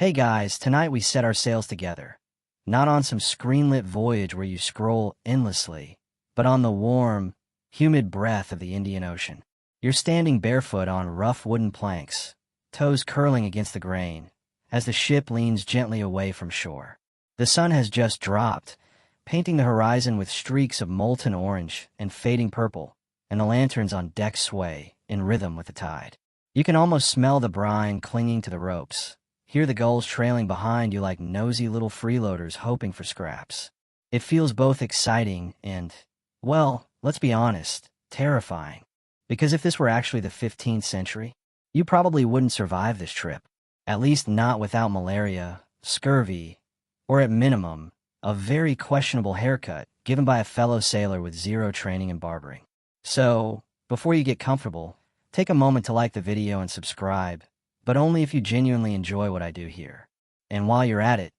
Hey guys, tonight we set our sails together. Not on some screenlit voyage where you scroll endlessly, but on the warm, humid breath of the Indian Ocean. You're standing barefoot on rough wooden planks, toes curling against the grain, as the ship leans gently away from shore. The sun has just dropped, painting the horizon with streaks of molten orange and fading purple, and the lanterns on deck sway in rhythm with the tide. You can almost smell the brine clinging to the ropes. Hear the gulls trailing behind you like nosy little freeloaders hoping for scraps. It feels both exciting and, well, let's be honest, terrifying. Because if this were actually the 15th century, you probably wouldn't survive this trip. At least not without malaria, scurvy, or at minimum, a very questionable haircut given by a fellow sailor with zero training in barbering. So, before you get comfortable, take a moment to like the video and subscribe, but only if you genuinely enjoy what I do here. And while you're at it,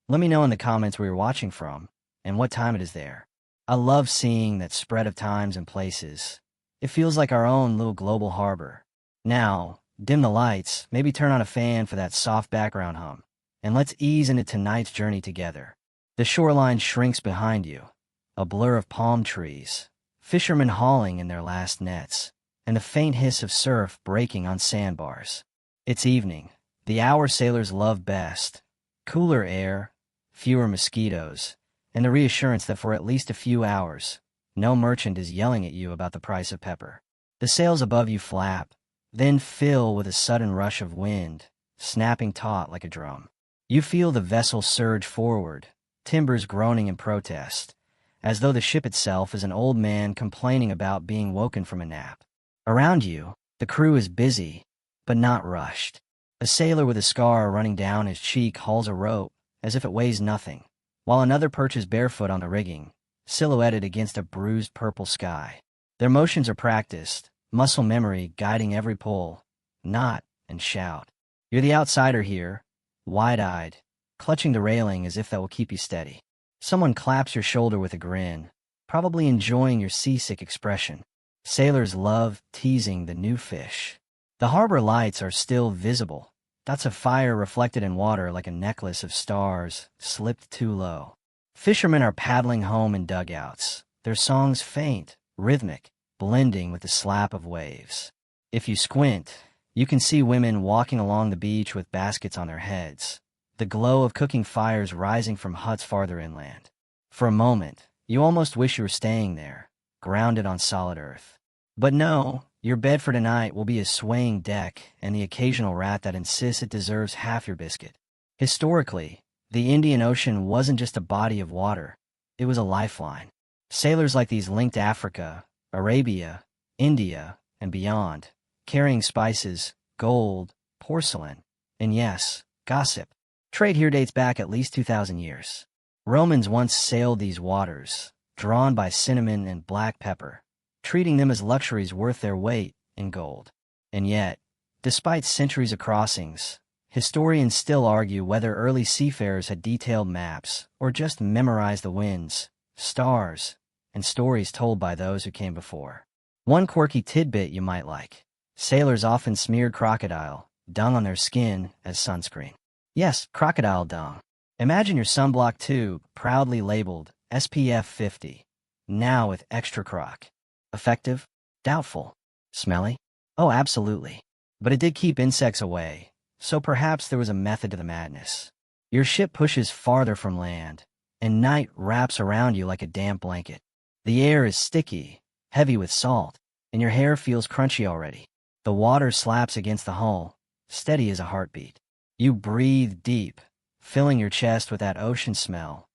let me know in the comments where you're watching from and what time it is there. I love seeing that spread of times and places. It feels like our own little global harbor. Now, dim the lights, maybe turn on a fan for that soft background hum, and let's ease into tonight's journey together. The shoreline shrinks behind you, a blur of palm trees, fishermen hauling in their last nets, and the faint hiss of surf breaking on sandbars. It's evening, the hour sailors love best. Cooler air, fewer mosquitoes, and the reassurance that for at least a few hours, no merchant is yelling at you about the price of pepper. The sails above you flap, then fill with a sudden rush of wind, snapping taut like a drum. You feel the vessel surge forward, timbers groaning in protest, as though the ship itself is an old man complaining about being woken from a nap. Around you, the crew is busy, but not rushed. A sailor with a scar running down his cheek hauls a rope as if it weighs nothing, while another perches barefoot on the rigging, silhouetted against a bruised purple sky. Their motions are practiced, muscle memory guiding every pull, knot, and shout. You're the outsider here, wide-eyed, clutching the railing as if that will keep you steady. Someone claps your shoulder with a grin, probably enjoying your seasick expression. Sailors love teasing the new fish. The harbor lights are still visible, dots of fire reflected in water like a necklace of stars slipped too low. Fishermen are paddling home in dugouts, their songs faint, rhythmic, blending with the slap of waves. If you squint, you can see women walking along the beach with baskets on their heads, the glow of cooking fires rising from huts farther inland. For a moment, you almost wish you were staying there, grounded on solid earth. But no, your bed for tonight will be a swaying deck and the occasional rat that insists it deserves half your biscuit. Historically, the Indian Ocean wasn't just a body of water, it was a lifeline. Sailors like these linked Africa, Arabia, India, and beyond, carrying spices, gold, porcelain, and yes, gossip. Trade here dates back at least 2,000 years. Romans once sailed these waters, drawn by cinnamon and black pepper, treating them as luxuries worth their weight in gold. And yet, despite centuries of crossings, historians still argue whether early seafarers had detailed maps or just memorized the winds, stars, and stories told by those who came before. One quirky tidbit you might like: sailors often smeared crocodile dung on their skin as sunscreen. Yes, crocodile dung. Imagine your sunblock tube proudly labeled SPF 50, now with extra croc. Effective? Doubtful. Smelly? Oh, absolutely. But it did keep insects away, so perhaps there was a method to the madness. Your ship pushes farther from land, and night wraps around you like a damp blanket. The air is sticky, heavy with salt, and your hair feels crunchy already. The water slaps against the hull, steady as a heartbeat. You breathe deep, filling your chest with that ocean smell,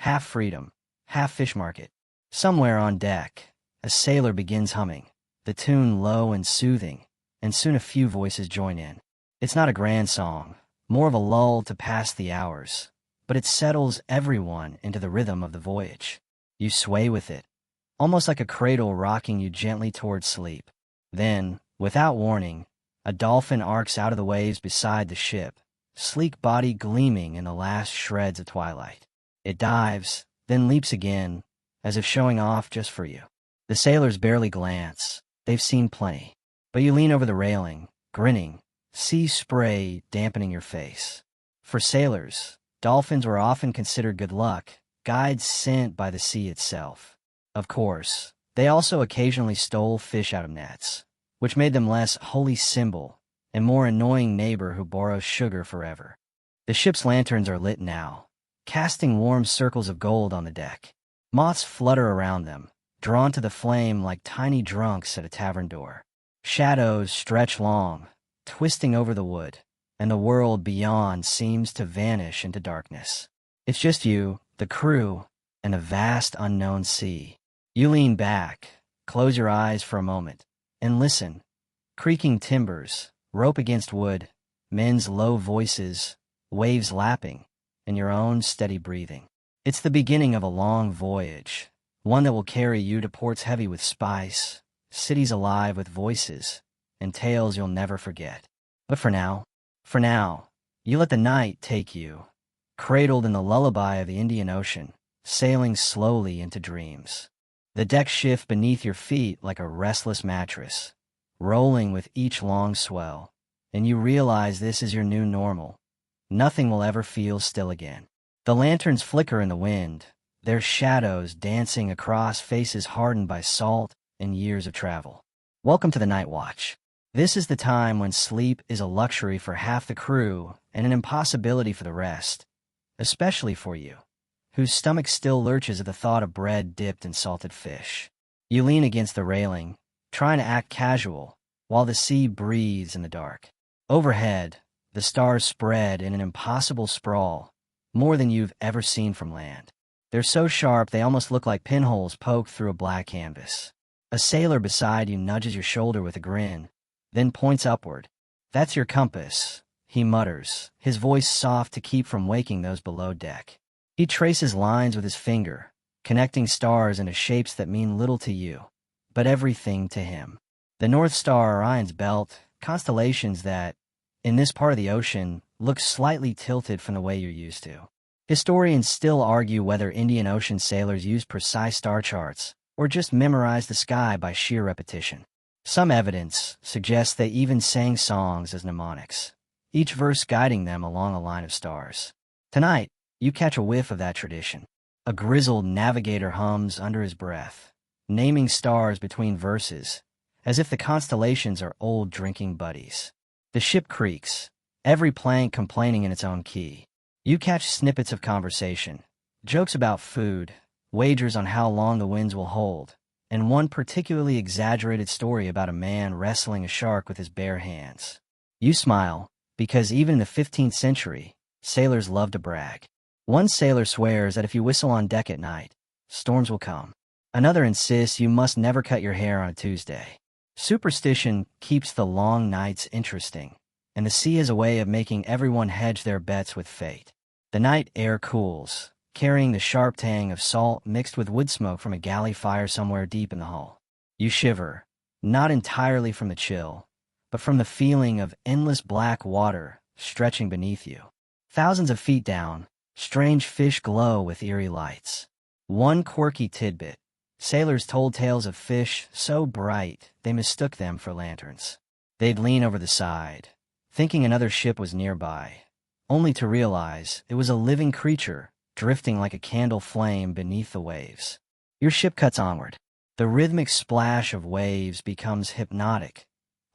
half freedom, half fish market. Somewhere on deck, a sailor begins humming, the tune low and soothing, and soon a few voices join in. It's not a grand song, more of a lull to pass the hours, but it settles everyone into the rhythm of the voyage. You sway with it, almost like a cradle rocking you gently towards sleep. Then, without warning, a dolphin arcs out of the waves beside the ship, sleek body gleaming in the last shreds of twilight. It dives, then leaps again, as if showing off just for you. The sailors barely glance, they've seen plenty. But you lean over the railing, grinning, sea spray dampening your face. For sailors, dolphins were often considered good luck, guides sent by the sea itself. Of course, they also occasionally stole fish out of nets, which made them less holy symbol and more annoying neighbor who borrows sugar forever. The ship's lanterns are lit now, casting warm circles of gold on the deck. Moths flutter around them, drawn to the flame like tiny drunks at a tavern door. Shadows stretch long, twisting over the wood, and the world beyond seems to vanish into darkness. It's just you, the crew, and the vast unknown sea. You lean back, close your eyes for a moment, and listen. Creaking timbers, rope against wood, men's low voices, waves lapping, and your own steady breathing. It's the beginning of a long voyage, one that will carry you to ports heavy with spice, cities alive with voices, and tales you'll never forget. But for now, you let the night take you, cradled in the lullaby of the Indian Ocean, sailing slowly into dreams. The decks shift beneath your feet like a restless mattress, rolling with each long swell, and you realize this is your new normal. Nothing will ever feel still again. The lanterns flicker in the wind, their shadows dancing across faces hardened by salt and years of travel. Welcome to the Night Watch. This is the time when sleep is a luxury for half the crew and an impossibility for the rest, especially for you, whose stomach still lurches at the thought of bread dipped in salted fish. You lean against the railing, trying to act casual, while the sea breathes in the dark. Overhead, the stars spread in an impossible sprawl, more than you've ever seen from land. They're so sharp they almost look like pinholes poked through a black canvas. A sailor beside you nudges your shoulder with a grin, then points upward. "That's your compass," he mutters, his voice soft to keep from waking those below deck. He traces lines with his finger, connecting stars into shapes that mean little to you, but everything to him. The North Star, Orion's belt, constellations that, in this part of the ocean, look slightly tilted from the way you're used to. Historians still argue whether Indian Ocean sailors used precise star charts or just memorized the sky by sheer repetition. Some evidence suggests they even sang songs as mnemonics, each verse guiding them along a line of stars. Tonight, you catch a whiff of that tradition. A grizzled navigator hums under his breath, naming stars between verses, as if the constellations are old drinking buddies. The ship creaks, every plank complaining in its own key. You catch snippets of conversation, jokes about food, wagers on how long the winds will hold, and one particularly exaggerated story about a man wrestling a shark with his bare hands. You smile, because even in the 15th century, sailors love to brag. One sailor swears that if you whistle on deck at night, storms will come. Another insists you must never cut your hair on a Tuesday. Superstition keeps the long nights interesting, and the sea is a way of making everyone hedge their bets with fate. The night air cools, carrying the sharp tang of salt mixed with wood smoke from a galley fire somewhere deep in the hull. You shiver, not entirely from the chill, but from the feeling of endless black water stretching beneath you. Thousands of feet down, strange fish glow with eerie lights. One quirky tidbit: sailors told tales of fish so bright they mistook them for lanterns. They'd lean over the side, thinking another ship was nearby, only to realize it was a living creature drifting like a candle flame beneath the waves. Your ship cuts onward. The rhythmic splash of waves becomes hypnotic,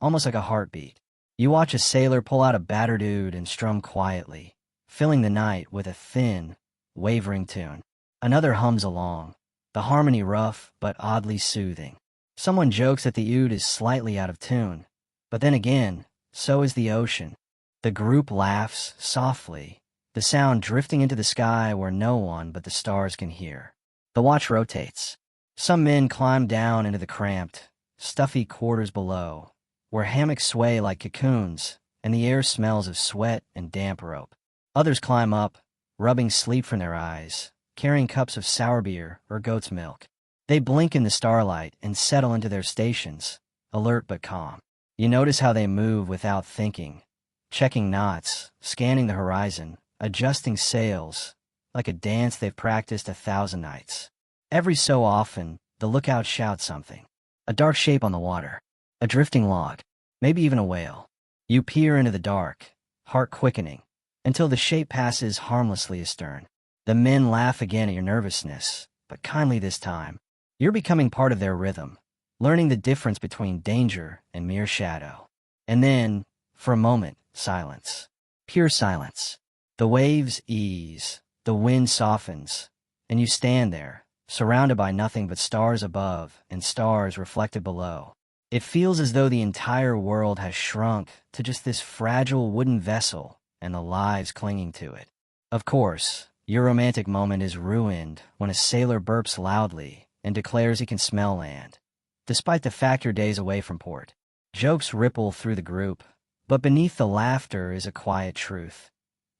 almost like a heartbeat. You watch a sailor pull out a battered oud and strum quietly, filling the night with a thin, wavering tune. Another hums along, the harmony rough but oddly soothing. Someone jokes that the oud is slightly out of tune, but then again, so is the ocean. The group laughs softly, the sound drifting into the sky where no one but the stars can hear. The watch rotates. Some men climb down into the cramped, stuffy quarters below, where hammocks sway like cocoons, and the air smells of sweat and damp rope. Others climb up, rubbing sleep from their eyes, carrying cups of sour beer or goat's milk. They blink in the starlight and settle into their stations, alert but calm. You notice how they move without thinking, checking knots, scanning the horizon, adjusting sails, like a dance they've practiced 1,000 nights. Every so often, the lookout shouts something. A dark shape on the water, a drifting log, maybe even a whale. You peer into the dark, heart quickening, until the shape passes harmlessly astern. The men laugh again at your nervousness, but kindly this time. You're becoming part of their rhythm, learning the difference between danger and mere shadow. And then, for a moment, silence. Pure silence. The waves ease, the wind softens, and you stand there, surrounded by nothing but stars above and stars reflected below. It feels as though the entire world has shrunk to just this fragile wooden vessel and the lives clinging to it. Of course, your romantic moment is ruined when a sailor burps loudly and declares he can smell land, despite the fact you're days away from port. Jokes ripple through the group, but beneath the laughter is a quiet truth.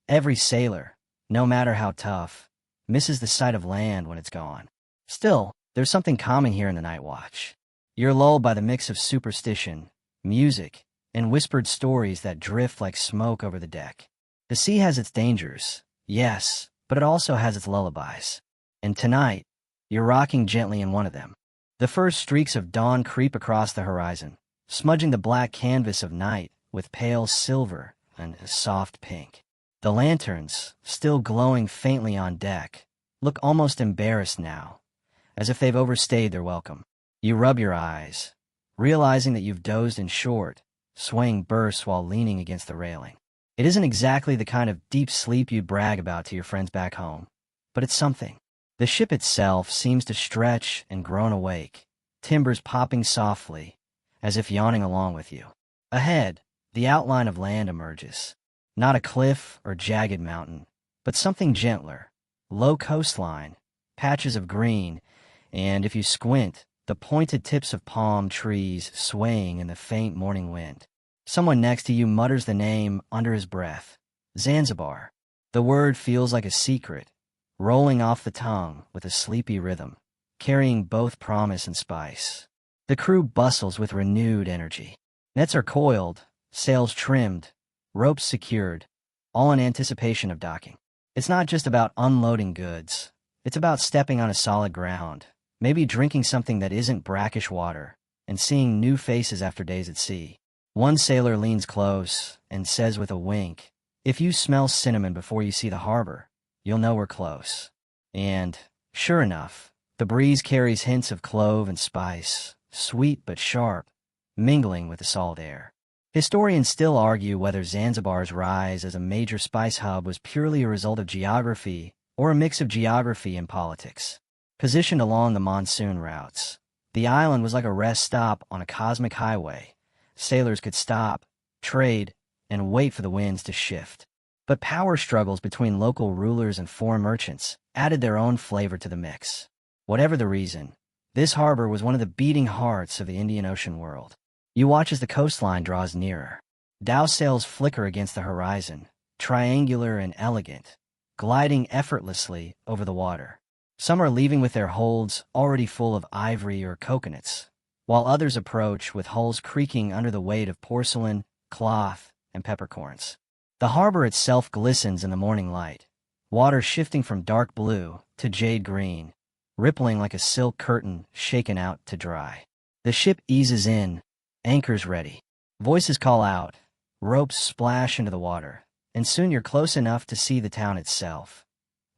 Every sailor, no matter how tough, misses the sight of land when it's gone. Still, there's something calming here in the night watch. You're lulled by the mix of superstition, music, and whispered stories that drift like smoke over the deck. The sea has its dangers, yes, but it also has its lullabies. And tonight, you're rocking gently in one of them. The first streaks of dawn creep across the horizon, smudging the black canvas of night with pale silver and a soft pink. The lanterns, still glowing faintly on deck, look almost embarrassed now, as if they've overstayed their welcome. You rub your eyes, realizing that you've dozed in short, swaying bursts while leaning against the railing. It isn't exactly the kind of deep sleep you'd brag about to your friends back home, but it's something. The ship itself seems to stretch and groan awake, timbers popping softly, as if yawning along with you. Ahead, the outline of land emerges. Not a cliff or jagged mountain, but something gentler. Low coastline, patches of green, and if you squint, the pointed tips of palm trees swaying in the faint morning wind. Someone next to you mutters the name under his breath. Zanzibar. The word feels like a secret, rolling off the tongue with a sleepy rhythm, carrying both promise and spice. The crew bustles with renewed energy. Nets are coiled, sails trimmed, ropes secured, all in anticipation of docking. It's not just about unloading goods. It's about stepping on a solid ground, maybe drinking something that isn't brackish water, and seeing new faces after days at sea. One sailor leans close and says with a wink, "If you smell cinnamon before you see the harbor, you'll know we're close." And, sure enough, the breeze carries hints of clove and spice, sweet but sharp, mingling with the salt air. Historians still argue whether Zanzibar's rise as a major spice hub was purely a result of geography or a mix of geography and politics. Positioned along the monsoon routes, the island was like a rest stop on a cosmic highway. Sailors could stop, trade, and wait for the winds to shift. But power struggles between local rulers and foreign merchants added their own flavor to the mix. Whatever the reason, this harbor was one of the beating hearts of the Indian Ocean world. You watch as the coastline draws nearer. Dow sails flicker against the horizon, triangular and elegant, gliding effortlessly over the water. Some are leaving with their holds already full of ivory or coconuts, while others approach with hulls creaking under the weight of porcelain, cloth, and peppercorns. The harbor itself glistens in the morning light, water shifting from dark blue to jade green, rippling like a silk curtain shaken out to dry. The ship eases in, anchors ready. Voices call out, ropes splash into the water, and soon you're close enough to see the town itself.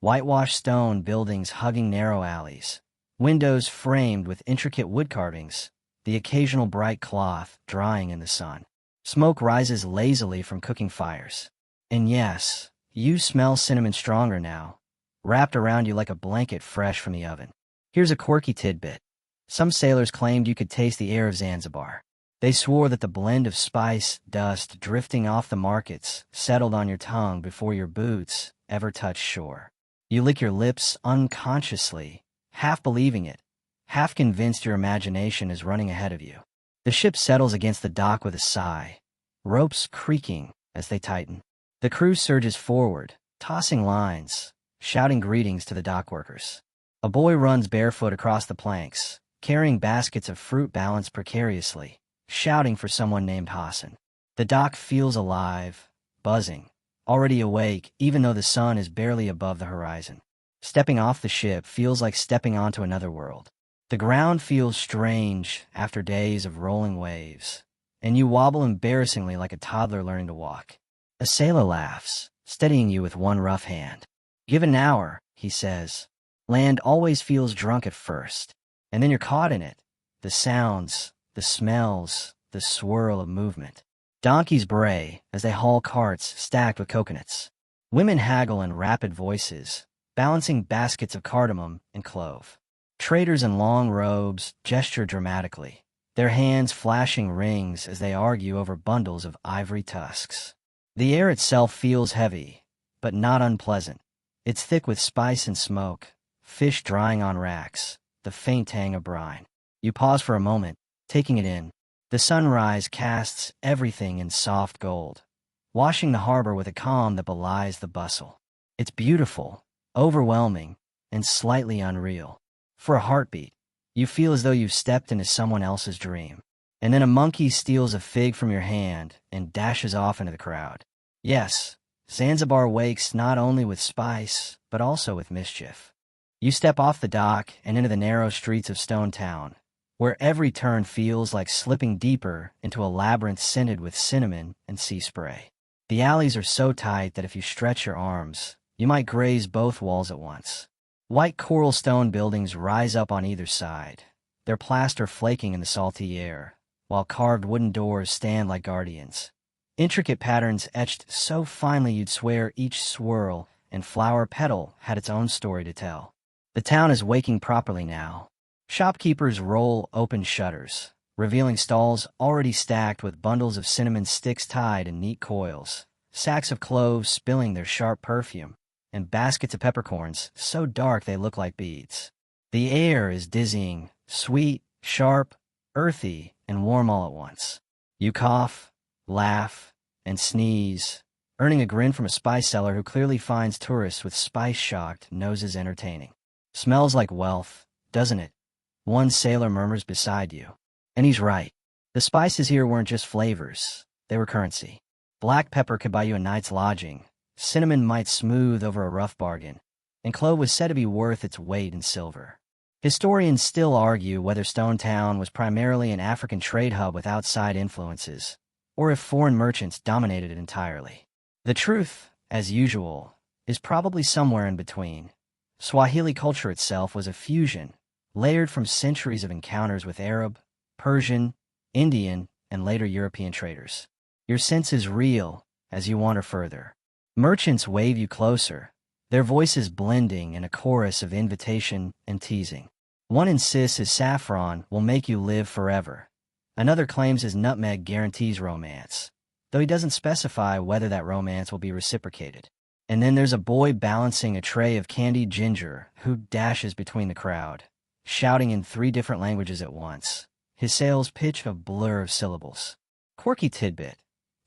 Whitewashed stone buildings hugging narrow alleys, windows framed with intricate wood carvings, the occasional bright cloth drying in the sun. Smoke rises lazily from cooking fires. And yes, you smell cinnamon stronger now, wrapped around you like a blanket fresh from the oven. Here's a quirky tidbit. Some sailors claimed you could taste the air of Zanzibar. They swore that the blend of spice, dust drifting off the markets settled on your tongue before your boots ever touched shore. You lick your lips unconsciously, half believing it, half convinced your imagination is running ahead of you. The ship settles against the dock with a sigh, ropes creaking as they tighten. The crew surges forward, tossing lines, shouting greetings to the dock workers. A boy runs barefoot across the planks, carrying baskets of fruit balanced precariously, shouting for someone named Hassan. The dock feels alive, buzzing, already awake even though the sun is barely above the horizon. Stepping off the ship feels like stepping onto another world. The ground feels strange after days of rolling waves, and you wobble embarrassingly like a toddler learning to walk. A sailor laughs, steadying you with one rough hand. Give it an hour, he says. Land always feels drunk at first, and then you're caught in it. The sounds, the smells, the swirl of movement. Donkeys bray as they haul carts stacked with coconuts. Women haggle in rapid voices, balancing baskets of cardamom and clove. Traders in long robes gesture dramatically, their hands flashing rings as they argue over bundles of ivory tusks. The air itself feels heavy, but not unpleasant. It's thick with spice and smoke, fish drying on racks, the faint tang of brine. You pause for a moment, taking it in. The sunrise casts everything in soft gold, washing the harbor with a calm that belies the bustle. It's beautiful, overwhelming, and slightly unreal. For a heartbeat, you feel as though you've stepped into someone else's dream. And then a monkey steals a fig from your hand and dashes off into the crowd. Yes, Zanzibar wakes not only with spice, but also with mischief. You step off the dock and into the narrow streets of Stone Town, where every turn feels like slipping deeper into a labyrinth scented with cinnamon and sea spray. The alleys are so tight that if you stretch your arms, you might graze both walls at once. White coral stone buildings rise up on either side, their plaster flaking in the salty air, while carved wooden doors stand like guardians. Intricate patterns etched so finely you'd swear each swirl and flower petal had its own story to tell. The town is waking properly now. Shopkeepers roll open shutters, revealing stalls already stacked with bundles of cinnamon sticks tied in neat coils, sacks of cloves spilling their sharp perfume, and baskets of peppercorns so dark they look like beads. The air is dizzying, sweet, sharp, earthy, and warm all at once. You cough, laugh, and sneeze, earning a grin from a spice seller who clearly finds tourists with spice-shocked noses entertaining. Smells like wealth, doesn't it? One sailor murmurs beside you. And he's right. The spices here weren't just flavors, they were currency. Black pepper could buy you a night's lodging, cinnamon might smooth over a rough bargain, and clove was said to be worth its weight in silver. Historians still argue whether Stone Town was primarily an African trade hub with outside influences, or if foreign merchants dominated it entirely. The truth, as usual, is probably somewhere in between. Swahili culture itself was a fusion, layered from centuries of encounters with Arab, Persian, Indian, and later European traders. Your sense is real as you wander further. Merchants wave you closer, their voices blending in a chorus of invitation and teasing. One insists his saffron will make you live forever. Another claims his nutmeg guarantees romance, though he doesn't specify whether that romance will be reciprocated. And then there's a boy balancing a tray of candied ginger who dashes between the crowd, shouting in 3 different languages at once, his sales pitch a blur of syllables. Quirky tidbit.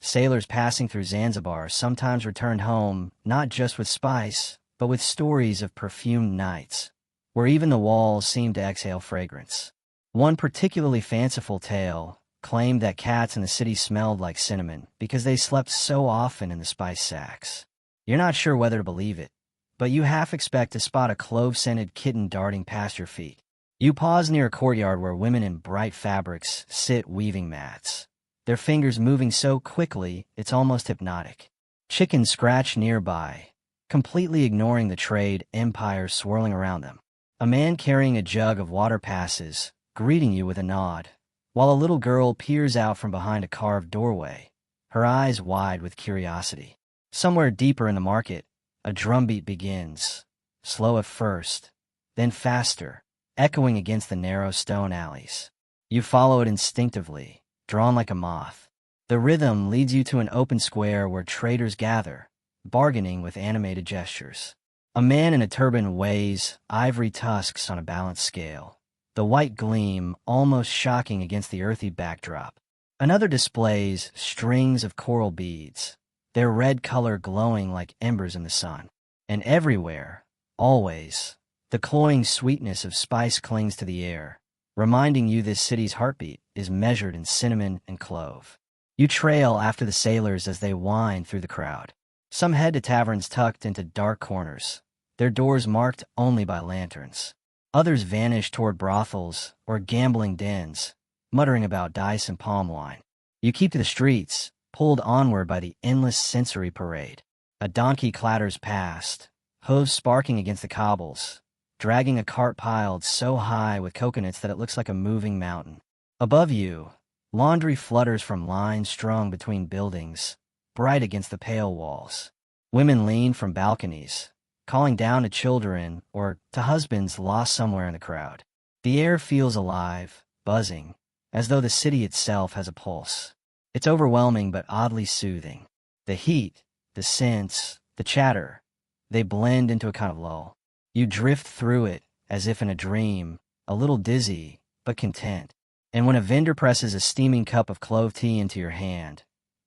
Sailors passing through Zanzibar sometimes returned home not just with spice, but with stories of perfumed nights, where even the walls seemed to exhale fragrance. One particularly fanciful tale claimed that cats in the city smelled like cinnamon because they slept so often in the spice sacks. You're not sure whether to believe it, but you half expect to spot a clove-scented kitten darting past your feet. You pause near a courtyard where women in bright fabrics sit weaving mats, their fingers moving so quickly it's almost hypnotic. Chickens scratch nearby, completely ignoring the trade empire swirling around them. A man carrying a jug of water passes, greeting you with a nod, while a little girl peers out from behind a carved doorway, her eyes wide with curiosity. Somewhere deeper in the market, a drumbeat begins, slow at first, then faster, echoing against the narrow stone alleys. You follow it instinctively, drawn like a moth. The rhythm leads you to an open square where traders gather, bargaining with animated gestures. A man in a turban weighs ivory tusks on a balanced scale, the white gleam almost shocking against the earthy backdrop. Another displays strings of coral beads, their red color glowing like embers in the sun. And everywhere, always, the cloying sweetness of spice clings to the air, reminding you this city's heartbeat is measured in cinnamon and clove. You trail after the sailors as they wind through the crowd. Some head to taverns tucked into dark corners, their doors marked only by lanterns. Others vanish toward brothels or gambling dens, muttering about dice and palm wine. You keep to the streets, pulled onward by the endless sensory parade. A donkey clatters past, hooves sparking against the cobbles, dragging a cart piled so high with coconuts that it looks like a moving mountain. Above you, laundry flutters from lines strung between buildings, bright against the pale walls. Women lean from balconies, calling down to children or to husbands lost somewhere in the crowd. The air feels alive, buzzing, as though the city itself has a pulse. It's overwhelming but oddly soothing. The heat, the scents, the chatter, they blend into a kind of lull. You drift through it as if in a dream, a little dizzy, but content. And when a vendor presses a steaming cup of clove tea into your hand,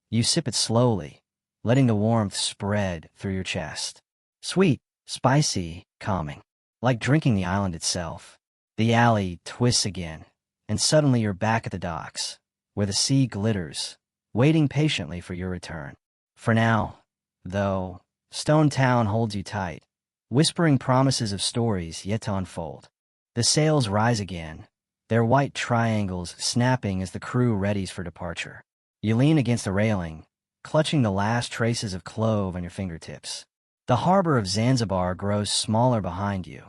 you sip it slowly, letting the warmth spread through your chest. Sweet, spicy, calming. Like drinking the island itself. The alley twists again, and suddenly you're back at the docks, where the sea glitters, waiting patiently for your return. For now, though, Stone Town holds you tight, whispering promises of stories yet to unfold. The sails rise again, their white triangles snapping as the crew readies for departure. You lean against the railing, clutching the last traces of clove on your fingertips. The harbor of Zanzibar grows smaller behind you.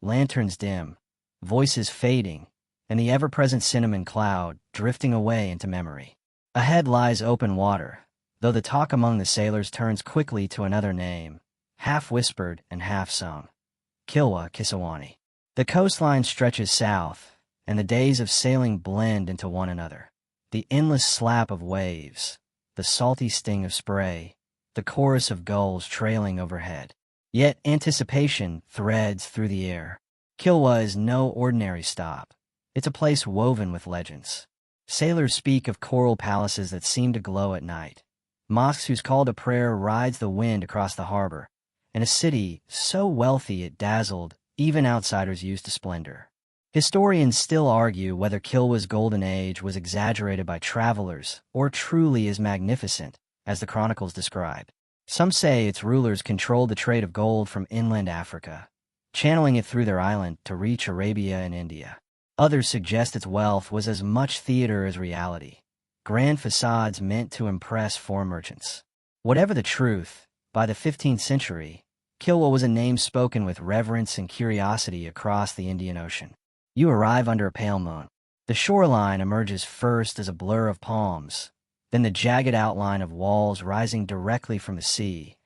Lanterns dim, voices fading, and the ever-present cinnamon cloud drifting away into memory. Ahead lies open water, though the talk among the sailors turns quickly to another name, half-whispered and half-sung. Kilwa Kisawani. The coastline stretches south, and the days of sailing blend into one another. The endless slap of waves, the salty sting of spray, the chorus of gulls trailing overhead. Yet anticipation threads through the air. Kilwa is no ordinary stop. It's a place woven with legends. Sailors speak of coral palaces that seem to glow at night, mosques whose call to prayer rides the wind across the harbor, and a city so wealthy it dazzled even outsiders used to splendor. Historians still argue whether Kilwa's golden age was exaggerated by travelers or truly as magnificent as the chronicles describe. Some say its rulers controlled the trade of gold from inland Africa, channeling it through their island to reach Arabia and India. Others suggest its wealth was as much theater as reality, grand facades meant to impress foreign merchants. Whatever the truth, by the 15th century, Kilwa was a name spoken with reverence and curiosity across the Indian Ocean. You arrive under a pale moon. The shoreline emerges first as a blur of palms, then the jagged outline of walls rising directly from the sea,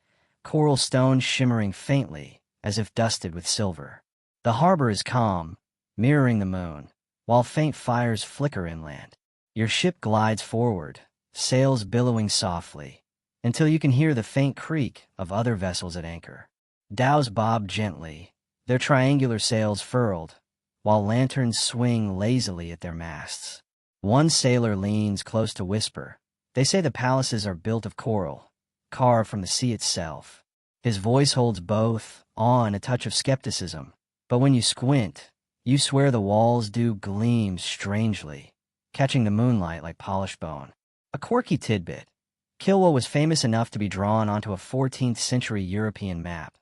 coral stones shimmering faintly as if dusted with silver. The harbor is calm, mirroring the moon, while faint fires flicker inland. Your ship glides forward, sails billowing softly, until you can hear the faint creak of other vessels at anchor. Dhows bob gently, their triangular sails furled, while lanterns swing lazily at their masts. One sailor leans close to whisper. They say the palaces are built of coral, carved from the sea itself. His voice holds both awe and a touch of skepticism, but when you squint, you swear the walls do gleam strangely, catching the moonlight like polished bone. A quirky tidbit. Kilwa was famous enough to be drawn onto a 14th century European map,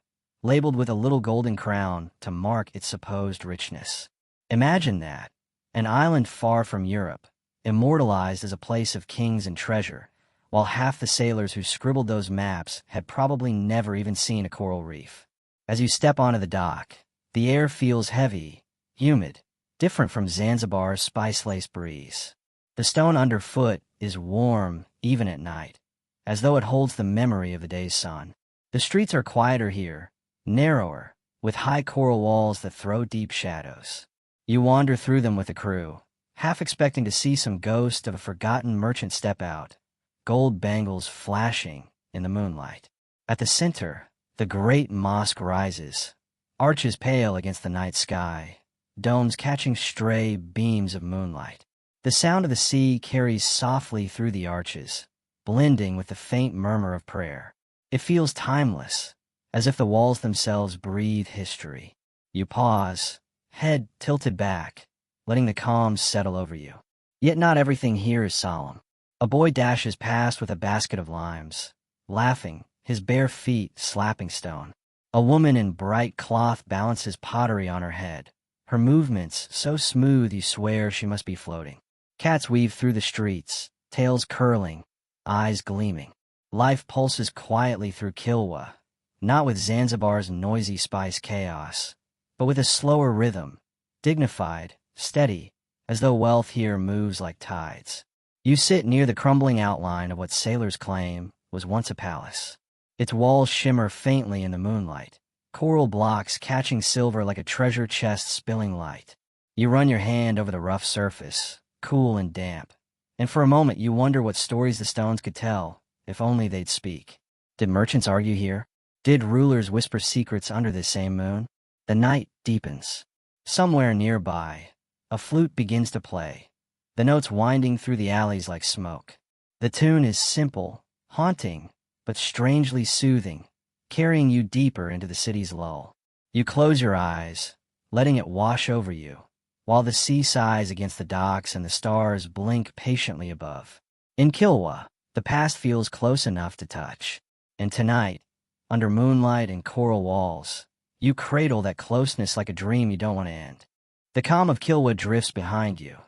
labeled with a little golden crown to mark its supposed richness. Imagine that, an island far from Europe, immortalized as a place of kings and treasure, while half the sailors who scribbled those maps had probably never even seen a coral reef. As you step onto the dock, the air feels heavy, humid, different from Zanzibar's spice-laced breeze. The stone underfoot is warm even at night, as though it holds the memory of the day's sun. The streets are quieter here, narrower, with high coral walls that throw deep shadows. You wander through them with the crew, half expecting to see some ghost of a forgotten merchant step out, gold bangles flashing in the moonlight. At the center, the great mosque rises, arches pale against the night sky, domes catching stray beams of moonlight. The sound of the sea carries softly through the arches, blending with the faint murmur of prayer. It feels timeless, as if the walls themselves breathe history. You pause, head tilted back, letting the calm settle over you. Yet not everything here is solemn. A boy dashes past with a basket of limes, laughing, his bare feet slapping stone. A woman in bright cloth balances pottery on her head, her movements so smooth you swear she must be floating. Cats weave through the streets, tails curling, eyes gleaming. Life pulses quietly through Kilwa, not with Zanzibar's noisy spice chaos, but with a slower rhythm, dignified, steady, as though wealth here moves like tides. You sit near the crumbling outline of what sailors claim was once a palace. Its walls shimmer faintly in the moonlight, coral blocks catching silver like a treasure chest spilling light. You run your hand over the rough surface, cool and damp, and for a moment you wonder what stories the stones could tell, if only they'd speak. Did merchants argue here? Did rulers whisper secrets under this same moon? The night deepens. Somewhere nearby, a flute begins to play, the notes winding through the alleys like smoke. The tune is simple, haunting, but strangely soothing, carrying you deeper into the city's lull. You close your eyes, letting it wash over you, while the sea sighs against the docks and the stars blink patiently above. In Kilwa, the past feels close enough to touch. And tonight, under moonlight and coral walls, you cradle that closeness like a dream you don't want to end. The calm of Kilwa drifts behind you,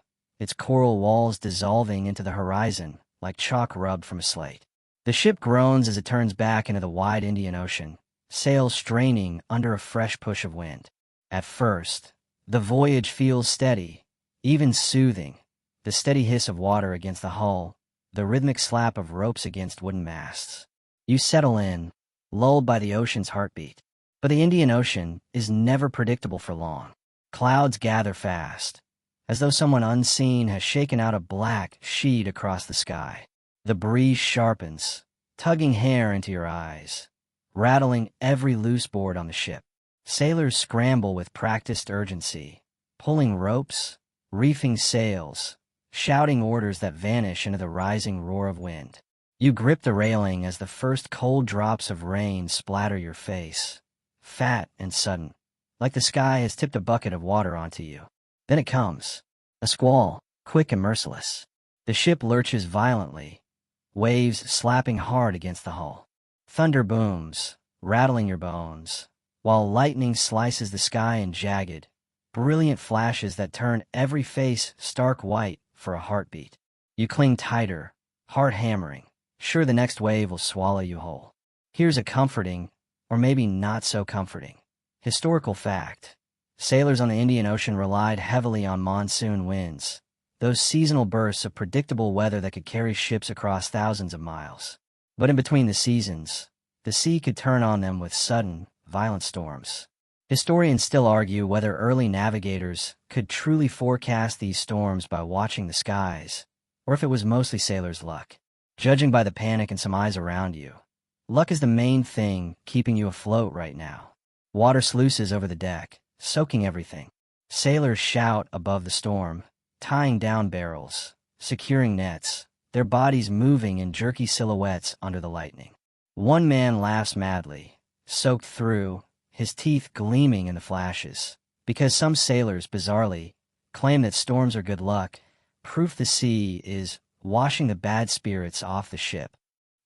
its coral walls dissolving into the horizon like chalk rubbed from a slate. The ship groans as it turns back into the wide Indian Ocean, sails straining under a fresh push of wind. At first, the voyage feels steady, even soothing, the steady hiss of water against the hull, the rhythmic slap of ropes against wooden masts. You settle in, lulled by the ocean's heartbeat. But the Indian Ocean is never predictable for long. Clouds gather fast, as though someone unseen has shaken out a black sheet across the sky. The breeze sharpens, tugging hair into your eyes, rattling every loose board on the ship. Sailors scramble with practiced urgency, pulling ropes, reefing sails, shouting orders that vanish into the rising roar of wind. You grip the railing as the first cold drops of rain splatter your face, fat and sudden, like the sky has tipped a bucket of water onto you. Then it comes, a squall, quick and merciless. The ship lurches violently, waves slapping hard against the hull. Thunder booms, rattling your bones, while lightning slices the sky in jagged, brilliant flashes that turn every face stark white for a heartbeat. You cling tighter, heart hammering, sure the next wave will swallow you whole. Here's a comforting, or maybe not so comforting, historical fact. Sailors on the Indian Ocean relied heavily on monsoon winds, those seasonal bursts of predictable weather that could carry ships across thousands of miles. But in between the seasons, the sea could turn on them with sudden, violent storms. Historians still argue whether early navigators could truly forecast these storms by watching the skies, or if it was mostly sailors' luck. Judging by the panic in some eyes around you, luck is the main thing keeping you afloat right now. Water sluices over the deck, soaking everything. Sailors shout above the storm, tying down barrels, securing nets, their bodies moving in jerky silhouettes under the lightning. One man laughs madly, soaked through, his teeth gleaming in the flashes, because some sailors, bizarrely, claim that storms are good luck, proof the sea is washing the bad spirits off the ship.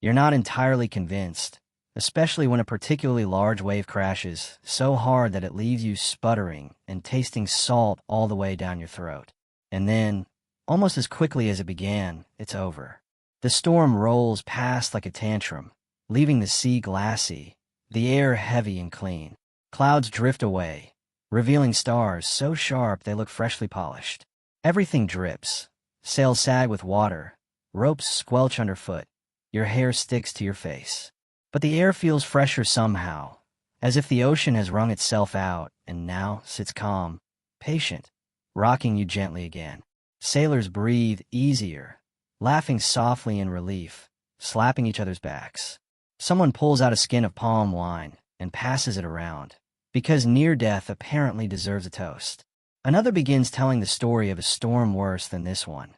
You're not entirely convinced, especially when a particularly large wave crashes so hard that it leaves you sputtering and tasting salt all the way down your throat. And then, almost as quickly as it began, it's over. The storm rolls past like a tantrum, leaving the sea glassy, the air heavy and clean. Clouds drift away, revealing stars so sharp they look freshly polished. Everything drips. Sails sag with water, ropes squelch underfoot, your hair sticks to your face. But the air feels fresher somehow, as if the ocean has wrung itself out and now sits calm, patient, rocking you gently again. Sailors breathe easier, laughing softly in relief, slapping each other's backs. Someone pulls out a skin of palm wine and passes it around, because near death apparently deserves a toast. Another begins telling the story of a storm worse than this one,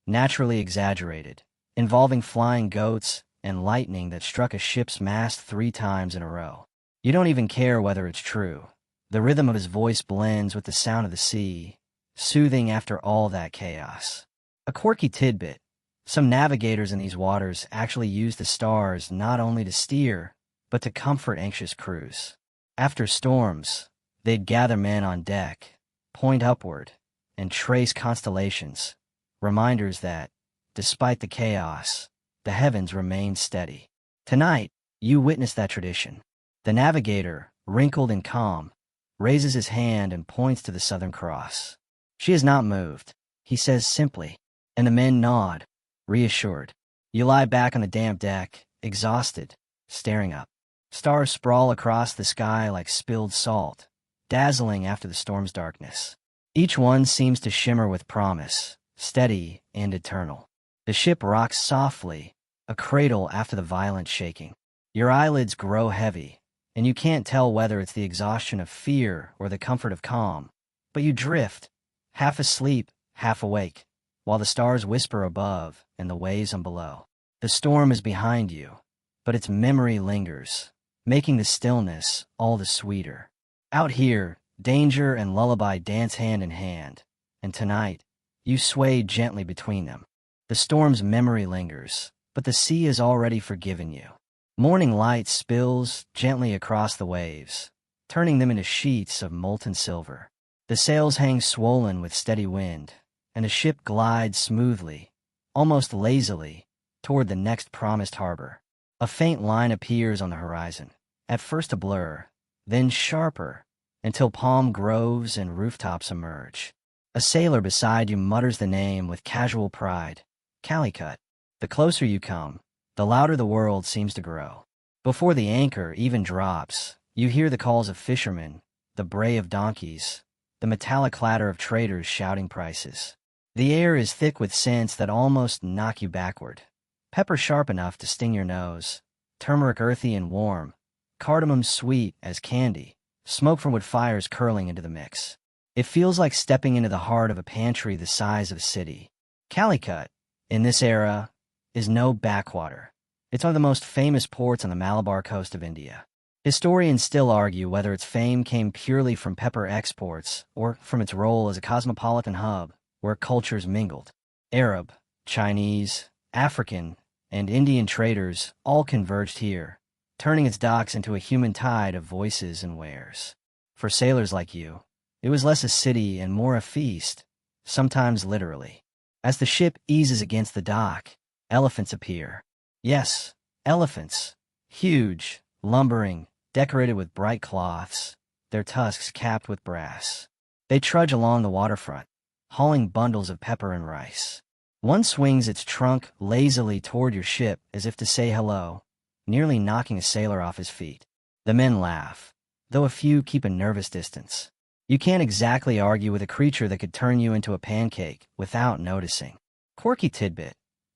naturally exaggerated, involving flying goats and lightning that struck a ship's mast 3 times in a row. You don't even care whether it's true. The rhythm of his voice blends with the sound of the sea, soothing after all that chaos. A quirky tidbit: some navigators in these waters actually use the stars not only to steer, but to comfort anxious crews. After storms, they'd gather men on deck, point upward, and trace constellations, reminders that, despite the chaos, the heavens remain steady. Tonight, you witness that tradition. The navigator, wrinkled and calm, raises his hand and points to the Southern Cross. She has not moved, he says simply, and the men nod, reassured. You lie back on the damp deck, exhausted, staring up. Stars sprawl across the sky like spilled salt, dazzling after the storm's darkness. Each one seems to shimmer with promise, steady and eternal. The ship rocks softly, a cradle after the violent shaking. Your eyelids grow heavy, and you can't tell whether it's the exhaustion of fear or the comfort of calm, but you drift, half asleep, half awake, while the stars whisper above and the waves on below. The storm is behind you, but its memory lingers, making the stillness all the sweeter. Out here, danger and lullaby dance hand in hand, and tonight, you sway gently between them. The storm's memory lingers, but the sea has already forgiven you. Morning light spills gently across the waves, turning them into sheets of molten silver. The sails hang swollen with steady wind, and the ship glides smoothly, almost lazily, toward the next promised harbor. A faint line appears on the horizon, at first a blur, then sharper, until palm groves and rooftops emerge. A sailor beside you mutters the name with casual pride, Calicut. The closer you come, the louder the world seems to grow. Before the anchor even drops, you hear the calls of fishermen, the bray of donkeys, the metallic clatter of traders shouting prices. The air is thick with scents that almost knock you backward. Pepper sharp enough to sting your nose, turmeric earthy and warm, cardamom sweet as candy, smoke from wood fires curling into the mix. It feels like stepping into the heart of a pantry the size of a city. Calicut, in this era, is no backwater. It's one of the most famous ports on the Malabar coast of India. Historians still argue whether its fame came purely from pepper exports or from its role as a cosmopolitan hub where cultures mingled. Arab, Chinese, African, and Indian traders all converged here, turning its docks into a human tide of voices and wares. For sailors like you, it was less a city and more a feast, sometimes literally. As the ship eases against the dock, elephants appear. Yes, elephants. Huge, lumbering, decorated with bright cloths, their tusks capped with brass. They trudge along the waterfront, hauling bundles of pepper and rice. One swings its trunk lazily toward your ship as if to say hello, nearly knocking a sailor off his feet. The men laugh, though a few keep a nervous distance. You can't exactly argue with a creature that could turn you into a pancake without noticing. Quirky tidbit.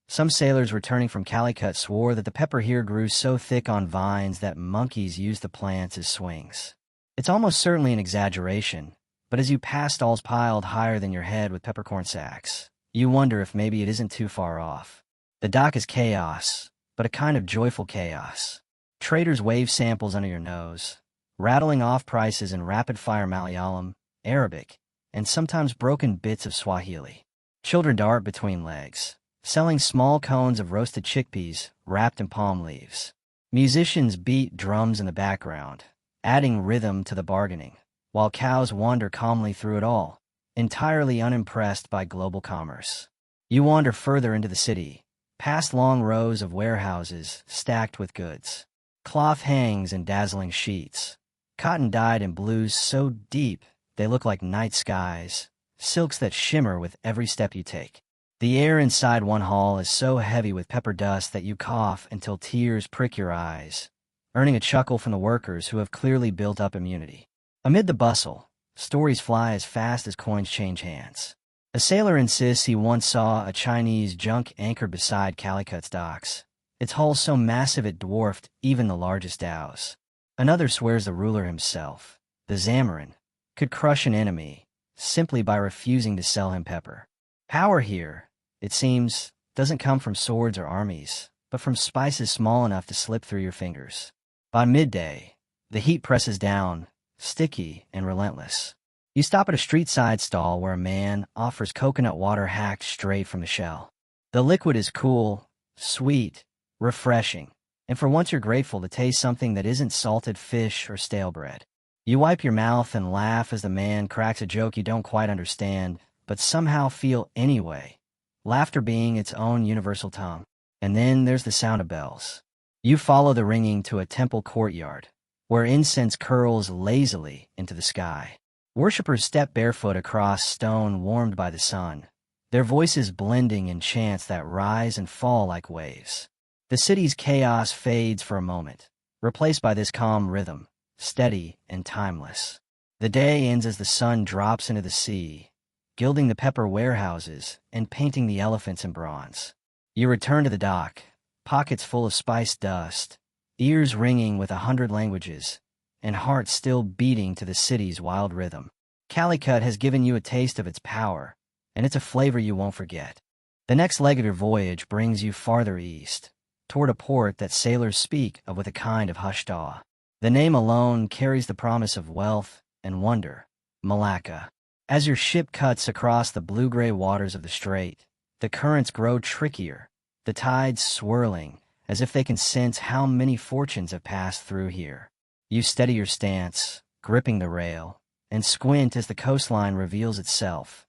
Some sailors returning from Calicut swore that the pepper here grew so thick on vines that monkeys used the plants as swings. It's almost certainly an exaggeration, but as you pass stalls piled higher than your head with peppercorn sacks, you wonder if maybe it isn't too far off. The dock is chaos, but a kind of joyful chaos. Traders wave samples under your nose, rattling off prices in rapid-fire Malayalam, Arabic, and sometimes broken bits of Swahili. Children dart between legs, selling small cones of roasted chickpeas wrapped in palm leaves. Musicians beat drums in the background, adding rhythm to the bargaining, while cows wander calmly through it all, entirely unimpressed by global commerce. You wander further into the city, past long rows of warehouses stacked with goods. Cloth hangs in dazzling sheets, cotton dyed in blues so deep they look like night skies, silks that shimmer with every step you take. The air inside one hall is so heavy with pepper dust that you cough until tears prick your eyes, earning a chuckle from the workers who have clearly built up immunity. Amid the bustle, stories fly as fast as coins change hands. A sailor insists he once saw a Chinese junk anchored beside Calicut's docks, its hull so massive it dwarfed even the largest dhows. Another swears the ruler himself, the Zamarin, could crush an enemy simply by refusing to sell him pepper. Power here, it seems, doesn't come from swords or armies, but from spices small enough to slip through your fingers. By midday, the heat presses down, sticky and relentless. You stop at a street-side stall where a man offers coconut water hacked straight from the shell. The liquid is cool, sweet, refreshing, and for once you're grateful to taste something that isn't salted fish or stale bread. You wipe your mouth and laugh as the man cracks a joke you don't quite understand, but somehow feel anyway, laughter being its own universal tongue. And then there's the sound of bells. You follow the ringing to a temple courtyard, where incense curls lazily into the sky. Worshippers step barefoot across stone warmed by the sun, their voices blending in chants that rise and fall like waves. The city's chaos fades for a moment, replaced by this calm rhythm, steady and timeless. The day ends as the sun drops into the sea, gilding the pepper warehouses and painting the elephants in bronze. You return to the dock, pockets full of spiced dust, ears ringing with 100 languages, and heart still beating to the city's wild rhythm. Calicut has given you a taste of its power, and it's a flavor you won't forget. The next leg of your voyage brings you farther east, toward a port that sailors speak of with a kind of hushed awe. The name alone carries the promise of wealth and wonder, Malacca. As your ship cuts across the blue-gray waters of the strait, the currents grow trickier, the tides swirling, as if they can sense how many fortunes have passed through here. You steady your stance, gripping the rail, and squint as the coastline reveals itself,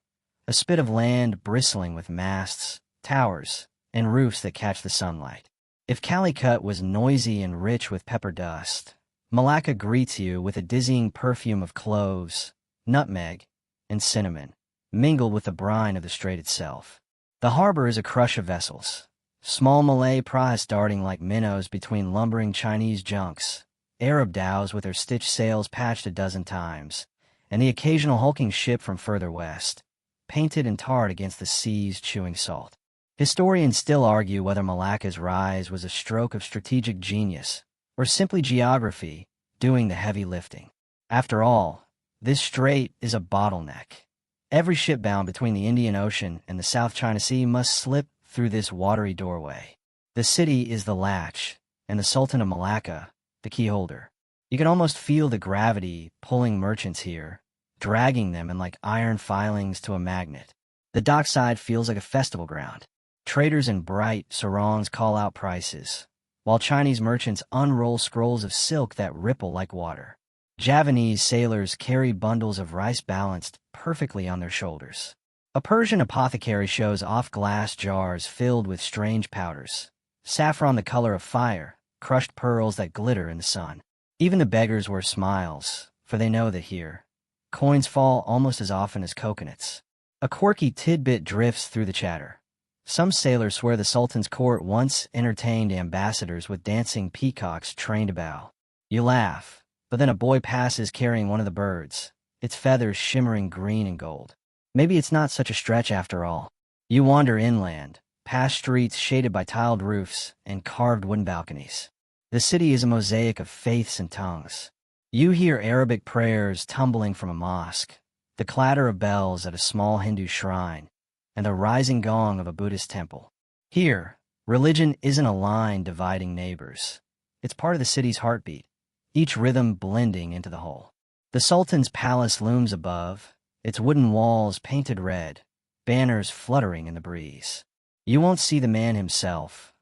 a spit of land bristling with masts, towers, and roofs that catch the sunlight. If Calicut was noisy and rich with pepper dust, Malacca greets you with a dizzying perfume of cloves, nutmeg, and cinnamon, mingled with the brine of the strait itself. The harbor is a crush of vessels, small Malay prahas darting like minnows between lumbering Chinese junks, Arab dhows with their stitched sails patched a dozen times, and the occasional hulking ship from further west, painted and tarred against the sea's chewing salt. Historians still argue whether Malacca's rise was a stroke of strategic genius or simply geography doing the heavy lifting. After all, this strait is a bottleneck. Every ship bound between the Indian Ocean and the South China Sea must slip through this watery doorway. The city is the latch, and the Sultan of Malacca, the keyholder. You can almost feel the gravity pulling merchants here, dragging them in like iron filings to a magnet. The dockside feels like a festival ground. Traders in bright sarongs call out prices, while Chinese merchants unroll scrolls of silk that ripple like water. Javanese sailors carry bundles of rice balanced perfectly on their shoulders. A Persian apothecary shows off glass jars filled with strange powders, saffron the color of fire, crushed pearls that glitter in the sun. Even the beggars wear smiles, for they know that here, coins fall almost as often as coconuts. A quirky tidbit drifts through the chatter. Some sailors swear the Sultan's court once entertained ambassadors with dancing peacocks trained to bow. You laugh, but then a boy passes carrying one of the birds, its feathers shimmering green and gold. Maybe it's not such a stretch after all. You wander inland, past streets shaded by tiled roofs and carved wooden balconies. The city is a mosaic of faiths and tongues. You hear Arabic prayers tumbling from a mosque, the clatter of bells at a small Hindu shrine, and the rising gong of a Buddhist temple. Here, religion isn't a line dividing neighbors. It's part of the city's heartbeat, each rhythm blending into the whole. The Sultan's palace looms above, its wooden walls painted red, banners fluttering in the breeze. You won't see the man himself.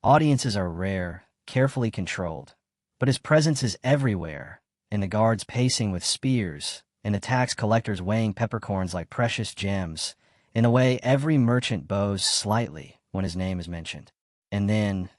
Audiences are rare, carefully controlled, but his presence is everywhere, in the guards pacing with spears, in the tax collectors weighing peppercorns like precious gems, in a way every merchant bows slightly when his name is mentioned. And then,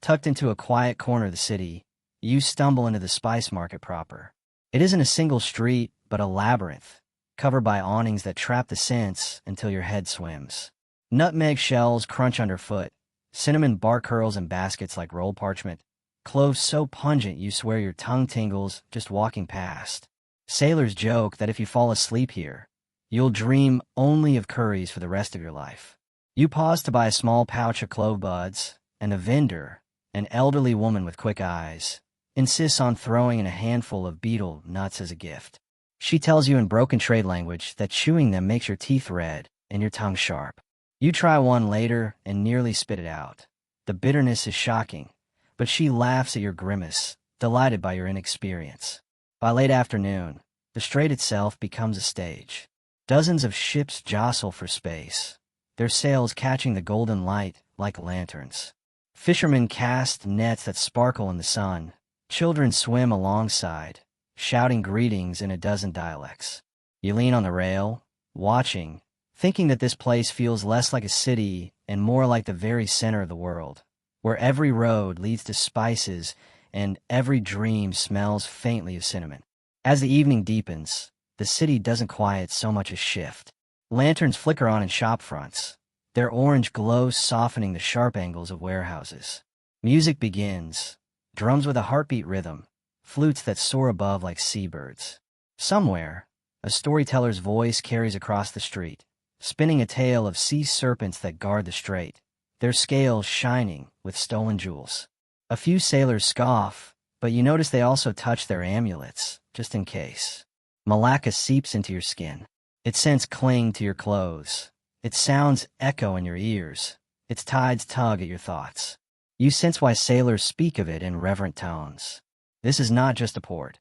tucked into a quiet corner of the city, you stumble into the spice market proper. It isn't a single street, but a labyrinth, covered by awnings that trap the scents until your head swims. Nutmeg shells crunch underfoot, cinnamon bark curls in baskets like rolled parchment, cloves so pungent you swear your tongue tingles just walking past. Sailors joke that if you fall asleep here, you'll dream only of curries for the rest of your life. You pause to buy a small pouch of clove buds, and the vendor, an elderly woman with quick eyes, insists on throwing in a handful of betel nuts as a gift. She tells you in broken trade language that chewing them makes your teeth red and your tongue sharp. You try one later and nearly spit it out. The bitterness is shocking, but she laughs at your grimace, delighted by your inexperience. By late afternoon, the strait itself becomes a stage. Dozens of ships jostle for space, their sails catching the golden light like lanterns. Fishermen cast nets that sparkle in the sun. Children swim alongside, shouting greetings in a dozen dialects. You lean on the rail, watching, thinking that this place feels less like a city and more like the very center of the world, where every road leads to spices and every dream smells faintly of cinnamon. As the evening deepens, the city doesn't quiet so much as shift. Lanterns flicker on in shop fronts, their orange glow softening the sharp angles of warehouses. Music begins, drums with a heartbeat rhythm, flutes that soar above like seabirds. Somewhere, a storyteller's voice carries across the street, spinning a tale of sea serpents that guard the strait, their scales shining with stolen jewels. A few sailors scoff, but you notice they also touch their amulets, just in case. Malacca seeps into your skin. Its scents cling to your clothes. Its sounds echo in your ears. Its tides tug at your thoughts. You sense why sailors speak of it in reverent tones. This is not just a port.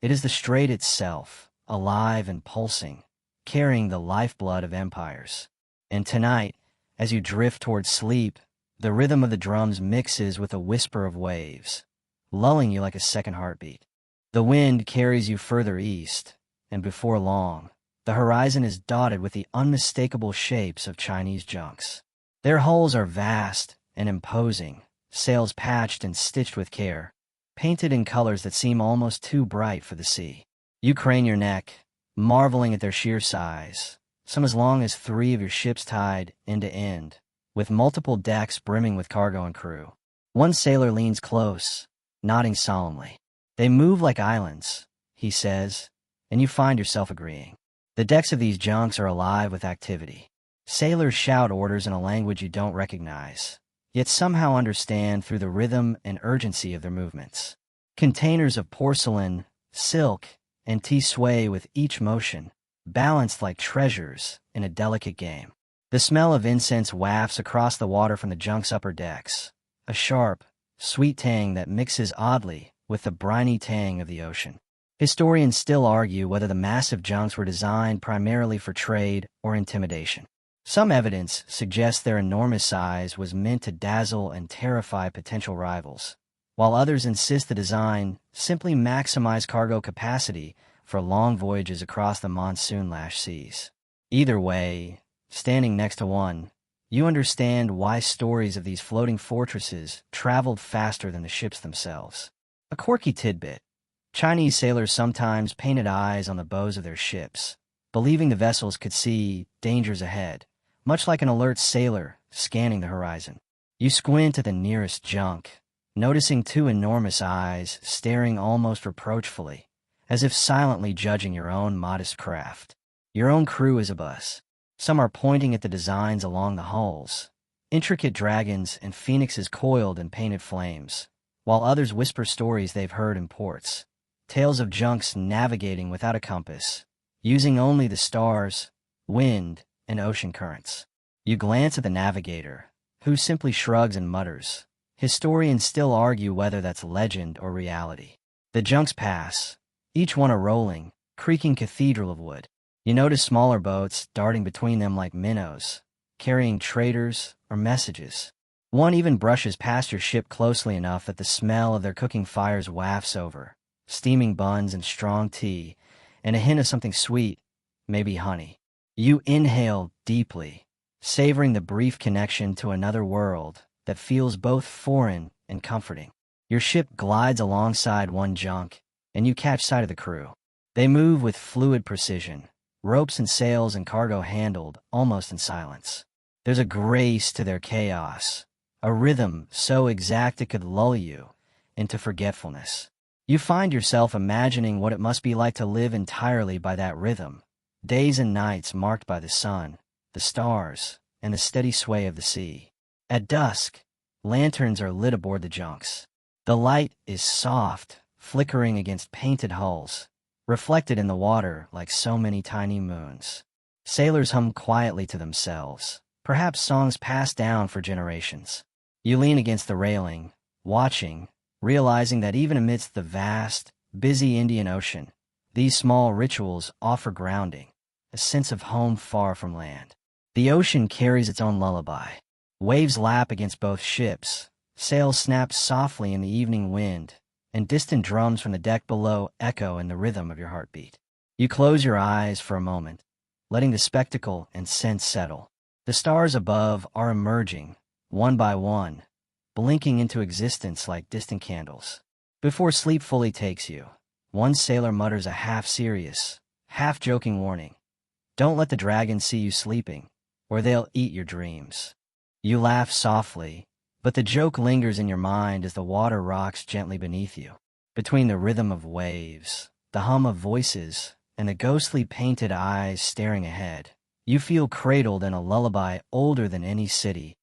It is the strait itself, alive and pulsing, carrying the lifeblood of empires. And tonight, as you drift towards sleep, the rhythm of the drums mixes with a whisper of waves, lulling you like a second heartbeat. The wind carries you further east, and before long, the horizon is dotted with the unmistakable shapes of Chinese junks. Their hulls are vast and imposing, sails patched and stitched with care, painted in colors that seem almost too bright for the sea. You crane your neck, marveling at their sheer size, some as long as 3 of your ships tied end to end, with multiple decks brimming with cargo and crew. One sailor leans close, nodding solemnly. "They move like islands," he says, and you find yourself agreeing. The decks of these junks are alive with activity. Sailors shout orders in a language you don't recognize, yet somehow understand through the rhythm and urgency of their movements. Containers of porcelain, silk, and tea sway with each motion, balanced like treasures in a delicate game. The smell of incense wafts across the water from the junk's upper decks, a sharp, sweet tang that mixes oddly with the briny tang of the ocean. Historians still argue whether the massive junks were designed primarily for trade or intimidation. Some evidence suggests their enormous size was meant to dazzle and terrify potential rivals, while others insist the design simply maximized cargo capacity for long voyages across the monsoon-lashed seas. Either way, standing next to one, you understand why stories of these floating fortresses traveled faster than the ships themselves. A quirky tidbit: Chinese sailors sometimes painted eyes on the bows of their ships, believing the vessels could see dangers ahead, much like an alert sailor scanning the horizon. You squint at the nearest junk, noticing 2 enormous eyes staring almost reproachfully, as if silently judging your own modest craft. Your own crew is abuzz. Some are pointing at the designs along the hulls, intricate dragons and phoenixes coiled in painted flames, while others whisper stories they've heard in ports. Tales of junks navigating without a compass, using only the stars, wind, and ocean currents. You glance at the navigator, who simply shrugs and mutters. Historians still argue whether that's legend or reality. The junks pass, each one a rolling, creaking cathedral of wood. You notice smaller boats darting between them like minnows, carrying traders or messages. One even brushes past your ship closely enough that the smell of their cooking fires wafts over. Steaming buns and strong tea, and a hint of something sweet, maybe honey. You inhale deeply, savoring the brief connection to another world that feels both foreign and comforting. Your ship glides alongside one junk, and you catch sight of the crew. They move with fluid precision, ropes and sails and cargo handled almost in silence. There's a grace to their chaos, a rhythm so exact it could lull you into forgetfulness. You find yourself imagining what it must be like to live entirely by that rhythm, days and nights marked by the sun, the stars, and the steady sway of the sea. At dusk, lanterns are lit aboard the junks. The light is soft, flickering against painted hulls, reflected in the water like so many tiny moons. Sailors hum quietly to themselves, perhaps songs passed down for generations. You lean against the railing, watching, realizing that even amidst the vast, busy Indian Ocean, these small rituals offer grounding, a sense of home far from land. The ocean carries its own lullaby. Waves lap against both ships, sails snap softly in the evening wind, and distant drums from the deck below echo in the rhythm of your heartbeat. You close your eyes for a moment, letting the spectacle and sense settle. The stars above are emerging, one by one, blinking into existence like distant candles. Before sleep fully takes you, one sailor mutters a half-serious, half-joking warning. Don't let the dragons see you sleeping, or they'll eat your dreams. You laugh softly, but the joke lingers in your mind as the water rocks gently beneath you. Between the rhythm of waves, the hum of voices, and the ghostly painted eyes staring ahead, you feel cradled in a lullaby older than any city,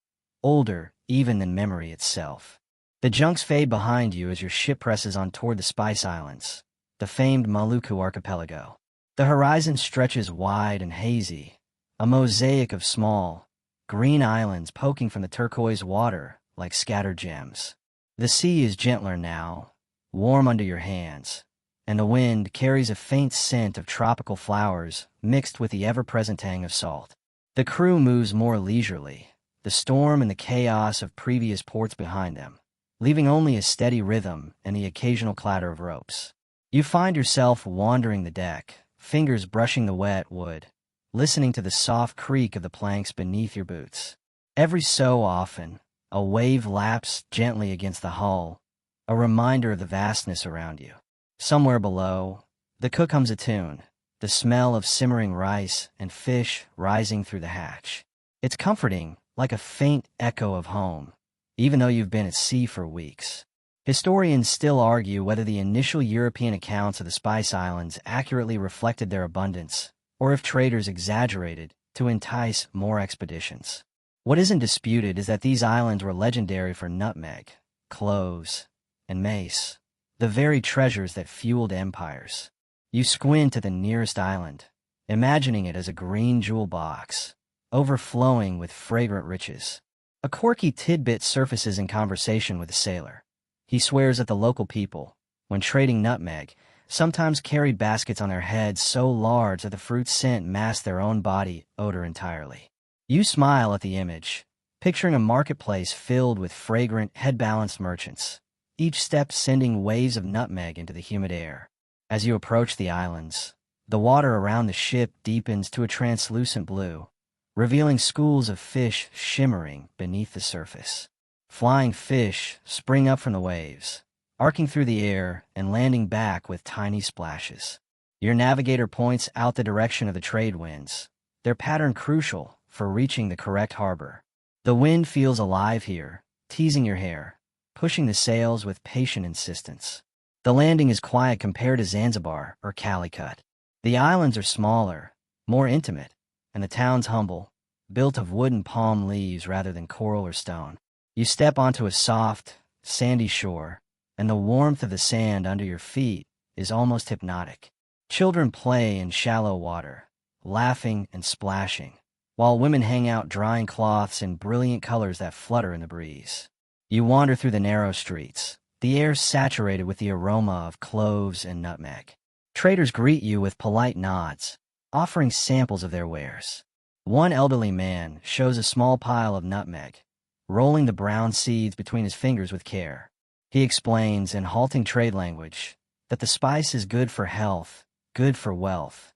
older even than memory itself. The junks fade behind you as your ship presses on toward the Spice Islands, the famed Maluku archipelago. The horizon stretches wide and hazy, a mosaic of small, green islands poking from the turquoise water like scattered gems. The sea is gentler now, warm under your hands, and the wind carries a faint scent of tropical flowers mixed with the ever-present tang of salt. The crew moves more leisurely, the storm and the chaos of previous ports behind them, leaving only a steady rhythm and the occasional clatter of ropes. You find yourself wandering the deck, fingers brushing the wet wood, listening to the soft creak of the planks beneath your boots. Every so often, a wave laps gently against the hull, a reminder of the vastness around you. Somewhere below, the cook hums a tune, the smell of simmering rice and fish rising through the hatch. It's comforting, like a faint echo of home, even though you've been at sea for weeks. Historians still argue whether the initial European accounts of the Spice Islands accurately reflected their abundance, or if traders exaggerated to entice more expeditions. What isn't disputed is that these islands were legendary for nutmeg, cloves, and mace, the very treasures that fueled empires. You squint at the nearest island, imagining it as a green jewel box, overflowing with fragrant riches. A quirky tidbit surfaces in conversation with a sailor. He swears that the local people, when trading nutmeg, sometimes carried baskets on their heads so large that the fruit's scent masked their own body odor entirely. You smile at the image, picturing a marketplace filled with fragrant, head-balanced merchants, each step sending waves of nutmeg into the humid air. As you approach the islands, the water around the ship deepens to a translucent blue, revealing schools of fish shimmering beneath the surface. Flying fish spring up from the waves, arcing through the air and landing back with tiny splashes. Your navigator points out the direction of the trade winds, their pattern crucial for reaching the correct harbor. The wind feels alive here, teasing your hair, pushing the sails with patient insistence. The landing is quiet compared to Zanzibar or Calicut. The islands are smaller, more intimate, and the town's humble, built of wood and palm leaves rather than coral or stone. You step onto a soft, sandy shore, and the warmth of the sand under your feet is almost hypnotic. Children play in shallow water, laughing and splashing, while women hang out drying cloths in brilliant colors that flutter in the breeze. You wander through the narrow streets, the air saturated with the aroma of cloves and nutmeg. Traders greet you with polite nods, offering samples of their wares. One elderly man shows a small pile of nutmeg, rolling the brown seeds between his fingers with care. He explains in halting trade language that the spice is good for health, good for wealth,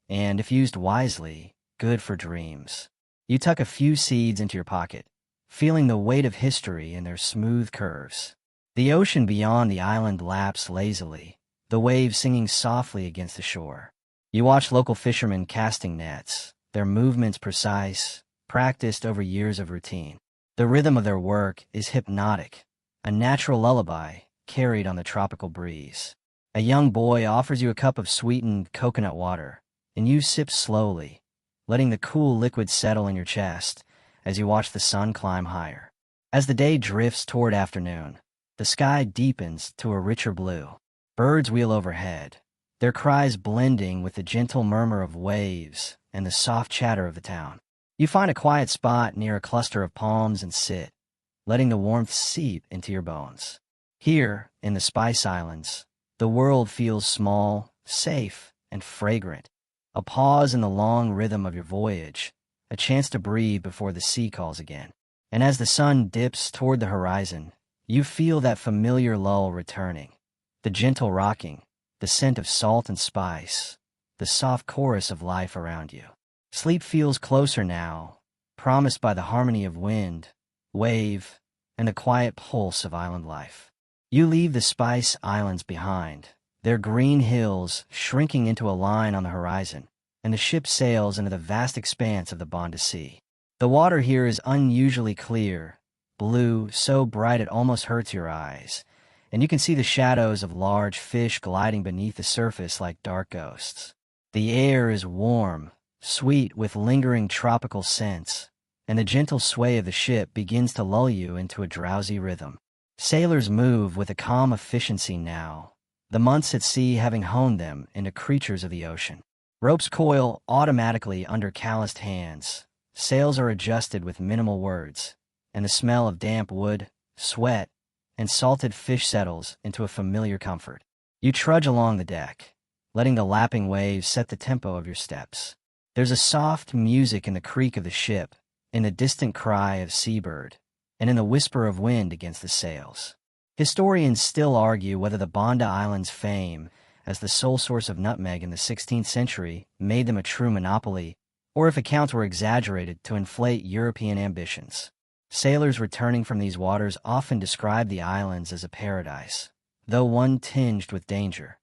and if used wisely, good for dreams. You tuck a few seeds into your pocket, feeling the weight of history in their smooth curves. The ocean beyond the island laps lazily, the waves singing softly against the shore. You watch local fishermen casting nets, their movements precise, practiced over years of routine. The rhythm of their work is hypnotic, a natural lullaby carried on the tropical breeze. A young boy offers you a cup of sweetened coconut water, and you sip slowly, letting the cool liquid settle in your chest as you watch the sun climb higher. As the day drifts toward afternoon, the sky deepens to a richer blue. Birds wheel overhead, their cries blending with the gentle murmur of waves and the soft chatter of the town. You find a quiet spot near a cluster of palms and sit, letting the warmth seep into your bones. Here, in the Spice Islands, the world feels small, safe, and fragrant. A pause in the long rhythm of your voyage, a chance to breathe before the sea calls again. And as the sun dips toward the horizon, you feel that familiar lull returning. The gentle rocking, the scent of salt and spice, the soft chorus of life around you. Sleep feels closer now, promised by the harmony of wind, wave, and the quiet pulse of island life. You leave the Spice Islands behind, their green hills shrinking into a line on the horizon, and the ship sails into the vast expanse of the Banda Sea. The water here is unusually clear, blue, so bright it almost hurts your eyes, and you can see the shadows of large fish gliding beneath the surface like dark ghosts. The air is warm, sweet with lingering tropical scents, and the gentle sway of the ship begins to lull you into a drowsy rhythm. Sailors move with a calm efficiency now, the months at sea having honed them into creatures of the ocean. Ropes coil automatically under calloused hands, sails are adjusted with minimal words, and the smell of damp wood, sweat, and salted fish settles into a familiar comfort. You trudge along the deck, letting the lapping waves set the tempo of your steps. There's a soft music in the creak of the ship, in the distant cry of seabird, and in the whisper of wind against the sails. Historians still argue whether the Banda Islands' fame as the sole source of nutmeg in the 16th century made them a true monopoly, or if accounts were exaggerated to inflate European ambitions. Sailors returning from these waters often describe the islands as a paradise, though one tinged with danger,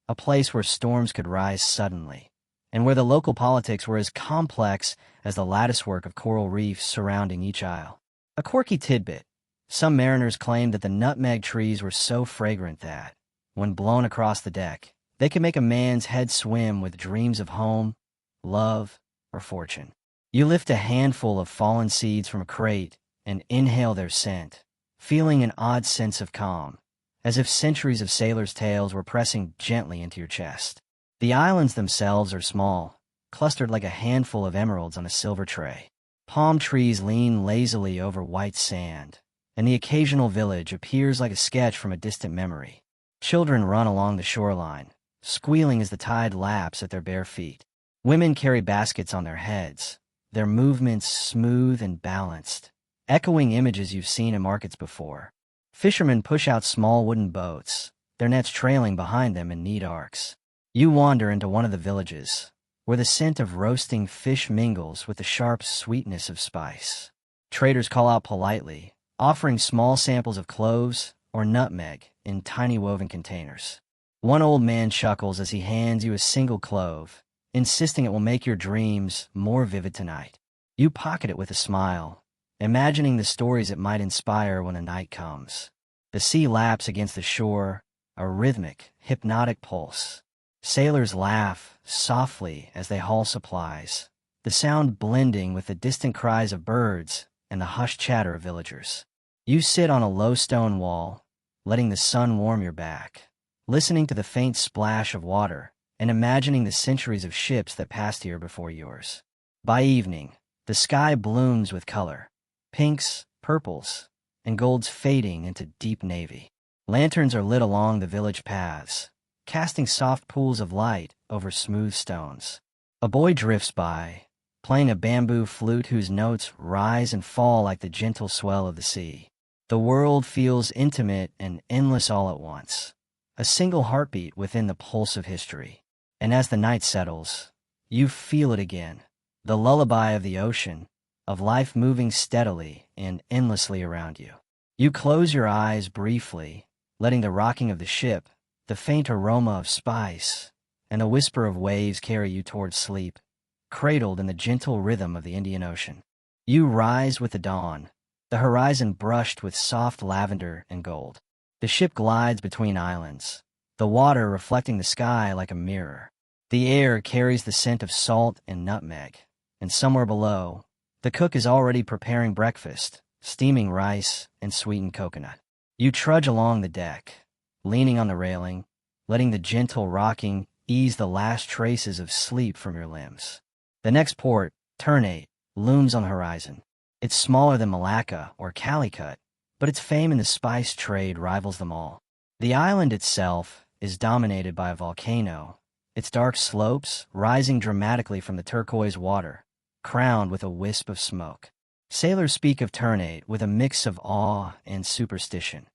a place where storms could rise suddenly, and where the local politics were as complex as the latticework of coral reefs surrounding each isle. A quirky tidbit: some mariners claimed that the nutmeg trees were so fragrant that, when blown across the deck, they could make a man's head swim with dreams of home, love, or fortune. You lift a handful of fallen seeds from a crate and inhale their scent, feeling an odd sense of calm, as if centuries of sailors' tales were pressing gently into your chest. The islands themselves are small, clustered like a handful of emeralds on a silver tray. Palm trees lean lazily over white sand, and the occasional village appears like a sketch from a distant memory. Children run along the shoreline, squealing as the tide laps at their bare feet. Women carry baskets on their heads, their movements smooth and balanced, echoing images you've seen in markets before. Fishermen push out small wooden boats, their nets trailing behind them in neat arcs. You wander into one of the villages, where the scent of roasting fish mingles with the sharp sweetness of spice. Traders call out politely, offering small samples of cloves or nutmeg in tiny woven containers. One old man chuckles as he hands you a single clove, insisting it will make your dreams more vivid tonight. You pocket it with a smile, imagining the stories it might inspire when the night comes. The sea laps against the shore, a rhythmic, hypnotic pulse. Sailors laugh softly as they haul supplies, the sound blending with the distant cries of birds and the hushed chatter of villagers. You sit on a low stone wall, letting the sun warm your back, listening to the faint splash of water and imagining the centuries of ships that passed here before yours. By evening, the sky blooms with color, pinks, purples, and golds fading into deep navy. Lanterns are lit along the village paths, casting soft pools of light over smooth stones. A boy drifts by, playing a bamboo flute whose notes rise and fall like the gentle swell of the sea. The world feels intimate and endless all at once, a single heartbeat within the pulse of history. And as the night settles, you feel it again, the lullaby of the ocean, of life moving steadily and endlessly around you. You close your eyes briefly, letting the rocking of the ship, the faint aroma of spice, and the whisper of waves carry you towards sleep, cradled in the gentle rhythm of the Indian Ocean. You rise with the dawn, the horizon brushed with soft lavender and gold. The ship glides between islands, the water reflecting the sky like a mirror. The air carries the scent of salt and nutmeg, and somewhere below, the cook is already preparing breakfast, steaming rice and sweetened coconut. You trudge along the deck, leaning on the railing, letting the gentle rocking ease the last traces of sleep from your limbs. The next port, Ternate, looms on the horizon. It's smaller than Malacca or Calicut, but its fame in the spice trade rivals them all. The island itself is dominated by a volcano, its dark slopes rising dramatically from the turquoise water, crowned with a wisp of smoke. Sailors speak of Ternate with a mix of awe and superstition,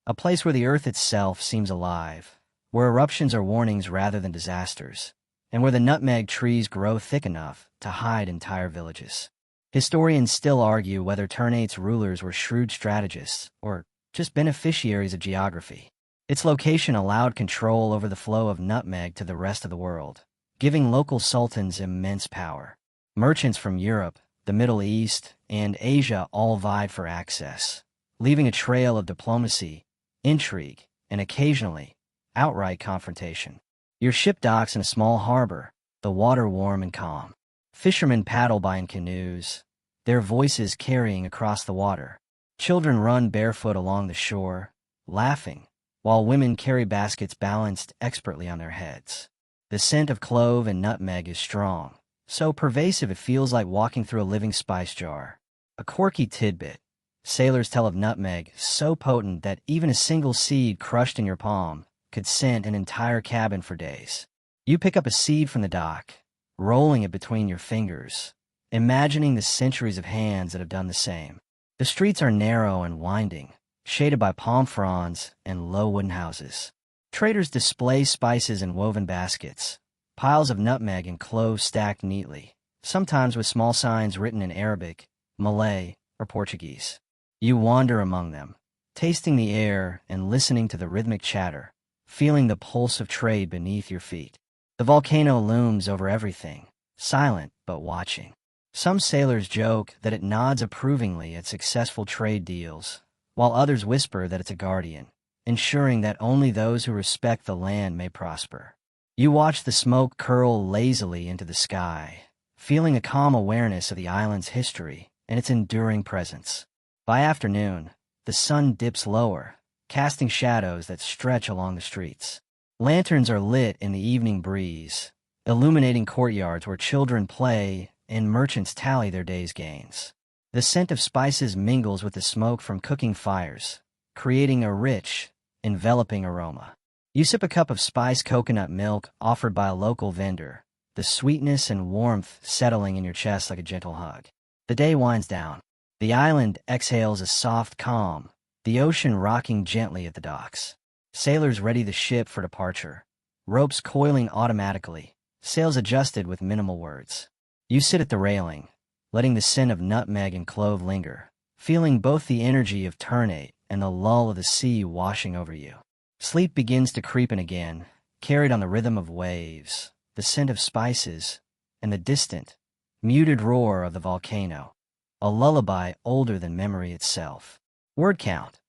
a place where the earth itself seems alive, where eruptions are warnings rather than disasters, and where the nutmeg trees grow thick enough to hide entire villages. Historians still argue whether Ternate's rulers were shrewd strategists or just beneficiaries of geography. Its location allowed control over the flow of nutmeg to the rest of the world, giving local sultans immense power. Merchants from Europe, the Middle East, and Asia all vied for access, leaving a trail of diplomacy, intrigue, and occasionally, outright confrontation. Your ship docks in a small harbor, the water warm and calm. Fishermen paddle by in canoes, their voices carrying across the water. Children run barefoot along the shore, laughing, while women carry baskets balanced expertly on their heads. The scent of clove and nutmeg is strong, so pervasive it feels like walking through a living spice jar. A quirky tidbit: sailors tell of nutmeg so potent that even a single seed crushed in your palm could scent an entire cabin for days. You pick up a seed from the dock, rolling it between your fingers, imagining the centuries of hands that have done the same. The streets are narrow and winding, shaded by palm fronds and low wooden houses. Traders display spices in woven baskets, piles of nutmeg and cloves stacked neatly, sometimes with small signs written in Arabic, Malay, or Portuguese. You wander among them, tasting the air and listening to the rhythmic chatter, feeling the pulse of trade beneath your feet. The volcano looms over everything, silent but watching. Some sailors joke that it nods approvingly at successful trade deals, while others whisper that it's a guardian, ensuring that only those who respect the land may prosper. You watch the smoke curl lazily into the sky, feeling a calm awareness of the island's history and its enduring presence. By afternoon, the sun dips lower, casting shadows that stretch along the streets. Lanterns are lit in the evening breeze, illuminating courtyards where children play and merchants tally their day's gains. The scent of spices mingles with the smoke from cooking fires, creating a rich, enveloping aroma. You sip a cup of spiced coconut milk offered by a local vendor, the sweetness and warmth settling in your chest like a gentle hug. The day winds down. The island exhales a soft calm, the ocean rocking gently at the docks. Sailors ready the ship for departure, ropes coiling automatically, sails adjusted with minimal words. You sit at the railing, letting the scent of nutmeg and clove linger, feeling both the energy of Ternate and the lull of the sea washing over you. Sleep begins to creep in again, carried on the rhythm of waves, the scent of spices, and the distant, muted roar of the volcano, a lullaby older than memory itself. Word count: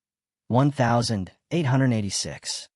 1,886.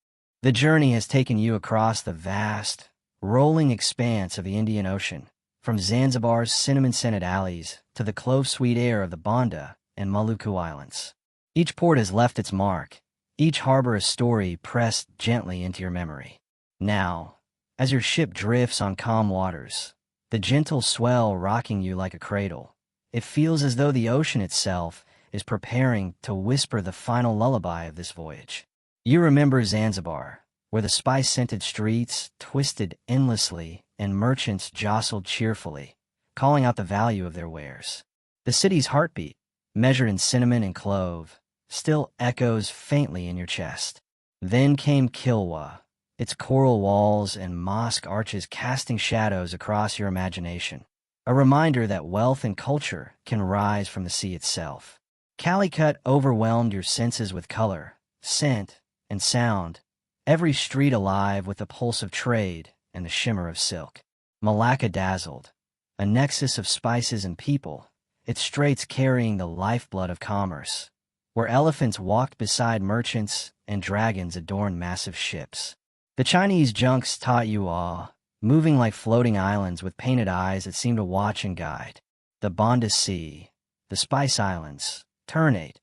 The journey has taken you across the vast, rolling expanse of the Indian Ocean, from Zanzibar's cinnamon-scented alleys to the clove-sweet air of the Banda and Maluku Islands. Each port has left its mark, each harbor a story pressed gently into your memory. Now, as your ship drifts on calm waters, the gentle swell rocking you like a cradle, it feels as though the ocean itself is preparing to whisper the final lullaby of this voyage. You remember Zanzibar, where the spice-scented streets twisted endlessly and merchants jostled cheerfully, calling out the value of their wares. The city's heartbeat, measured in cinnamon and clove, still echoes faintly in your chest. Then came Kilwa, its coral walls and mosque arches casting shadows across your imagination, a reminder that wealth and culture can rise from the sea itself. Calicut overwhelmed your senses with color, scent, and sound, every street alive with the pulse of trade and the shimmer of silk. Malacca dazzled, a nexus of spices and people, its straits carrying the lifeblood of commerce, where elephants walked beside merchants and dragons adorned massive ships. The Chinese junks taught you awe, moving like floating islands with painted eyes that seemed to watch and guide. The Banda Sea, the Spice Islands, Ternate,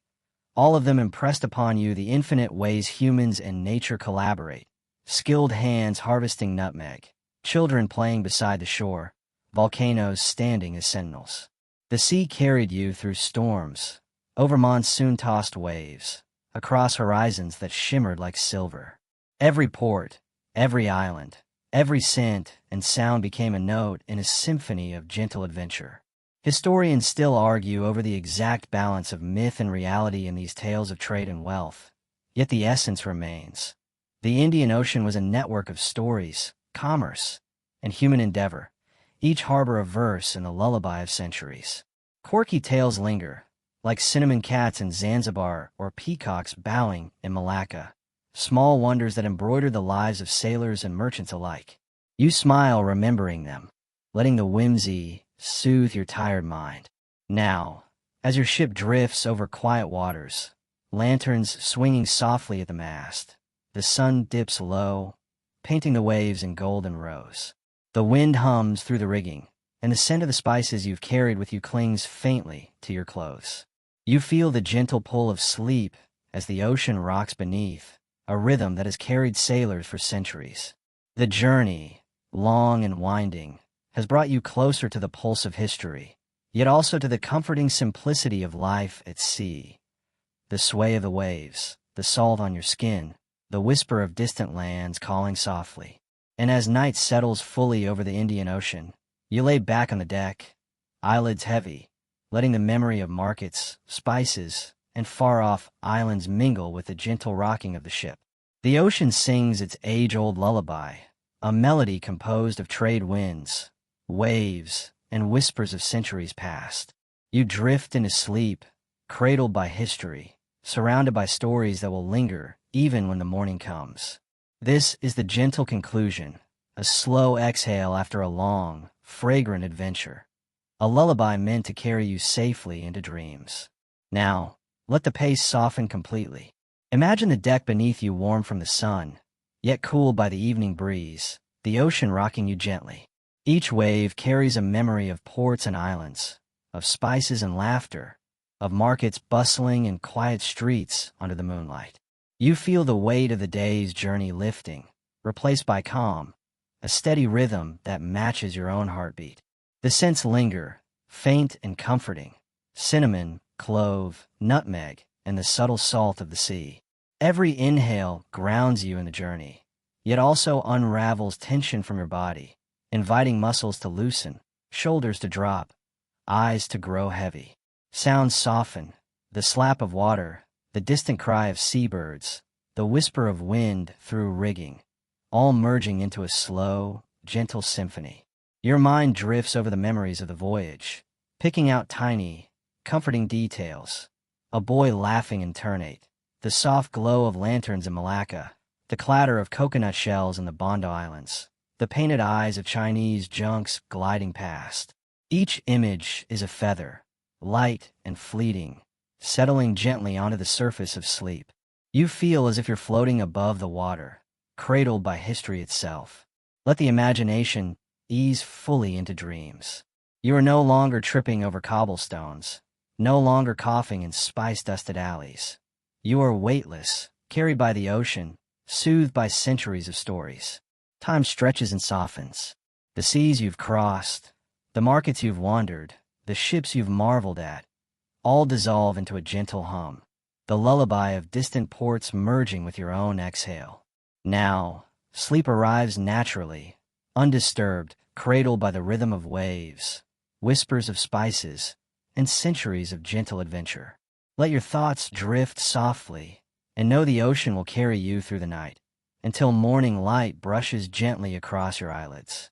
all of them impressed upon you the infinite ways humans and nature collaborate, skilled hands harvesting nutmeg, children playing beside the shore, volcanoes standing as sentinels. The sea carried you through storms, over monsoon-tossed waves, across horizons that shimmered like silver. Every port, every island, every scent and sound became a note in a symphony of gentle adventure. Historians still argue over the exact balance of myth and reality in these tales of trade and wealth, yet the essence remains. The Indian Ocean was a network of stories, commerce, and human endeavor, each harbor a verse in the lullaby of centuries. Quirky tales linger, like cinnamon cats in Zanzibar or peacocks bowing in Malacca, small wonders that embroider the lives of sailors and merchants alike. You smile remembering them, letting the whimsy soothe your tired mind. Now, as your ship drifts over quiet waters, lanterns swinging softly at the mast, the sun dips low, painting the waves in golden rose. The wind hums through the rigging, and the scent of the spices you've carried with you clings faintly to your clothes. You feel the gentle pull of sleep as the ocean rocks beneath, a rhythm that has carried sailors for centuries. The journey, long and winding, has brought you closer to the pulse of history, yet also to the comforting simplicity of life at sea. The sway of the waves, the salt on your skin, the whisper of distant lands calling softly. And as night settles fully over the Indian Ocean, you lay back on the deck, eyelids heavy, letting the memory of markets, spices, and far-off islands mingle with the gentle rocking of the ship. The ocean sings its age-old lullaby, a melody composed of trade winds, waves, and whispers of centuries past. You drift into sleep, cradled by history, surrounded by stories that will linger even when the morning comes. This is the gentle conclusion, a slow exhale after a long, fragrant adventure, a lullaby meant to carry you safely into dreams. Now, let the pace soften completely. Imagine the deck beneath you warm from the sun, yet cooled by the evening breeze, the ocean rocking you gently. Each wave carries a memory of ports and islands, of spices and laughter, of markets bustling and quiet streets under the moonlight. You feel the weight of the day's journey lifting, replaced by calm, a steady rhythm that matches your own heartbeat. The scents linger, faint and comforting: cinnamon, clove, nutmeg, and the subtle salt of the sea. Every inhale grounds you in the journey, yet also unravels tension from your body, inviting muscles to loosen, shoulders to drop, eyes to grow heavy. Sounds soften, the slap of water, the distant cry of seabirds, the whisper of wind through rigging, all merging into a slow, gentle symphony. Your mind drifts over the memories of the voyage, picking out tiny, comforting details: a boy laughing in Ternate, the soft glow of lanterns in Malacca, the clatter of coconut shells in the Bondo Islands, the painted eyes of Chinese junks gliding past. Each image is a feather, light and fleeting, settling gently onto the surface of sleep. You feel as if you're floating above the water, cradled by history itself. Let the imagination ease fully into dreams. You are no longer tripping over cobblestones, no longer coughing in spice-dusted alleys. You are weightless, carried by the ocean, soothed by centuries of stories. Time stretches and softens. The seas you've crossed, the markets you've wandered, the ships you've marveled at, all dissolve into a gentle hum, the lullaby of distant ports merging with your own exhale. Now, sleep arrives naturally, undisturbed, cradled by the rhythm of waves, whispers of spices, and centuries of gentle adventure. Let your thoughts drift softly, and know the ocean will carry you through the night, until morning light brushes gently across your eyelids.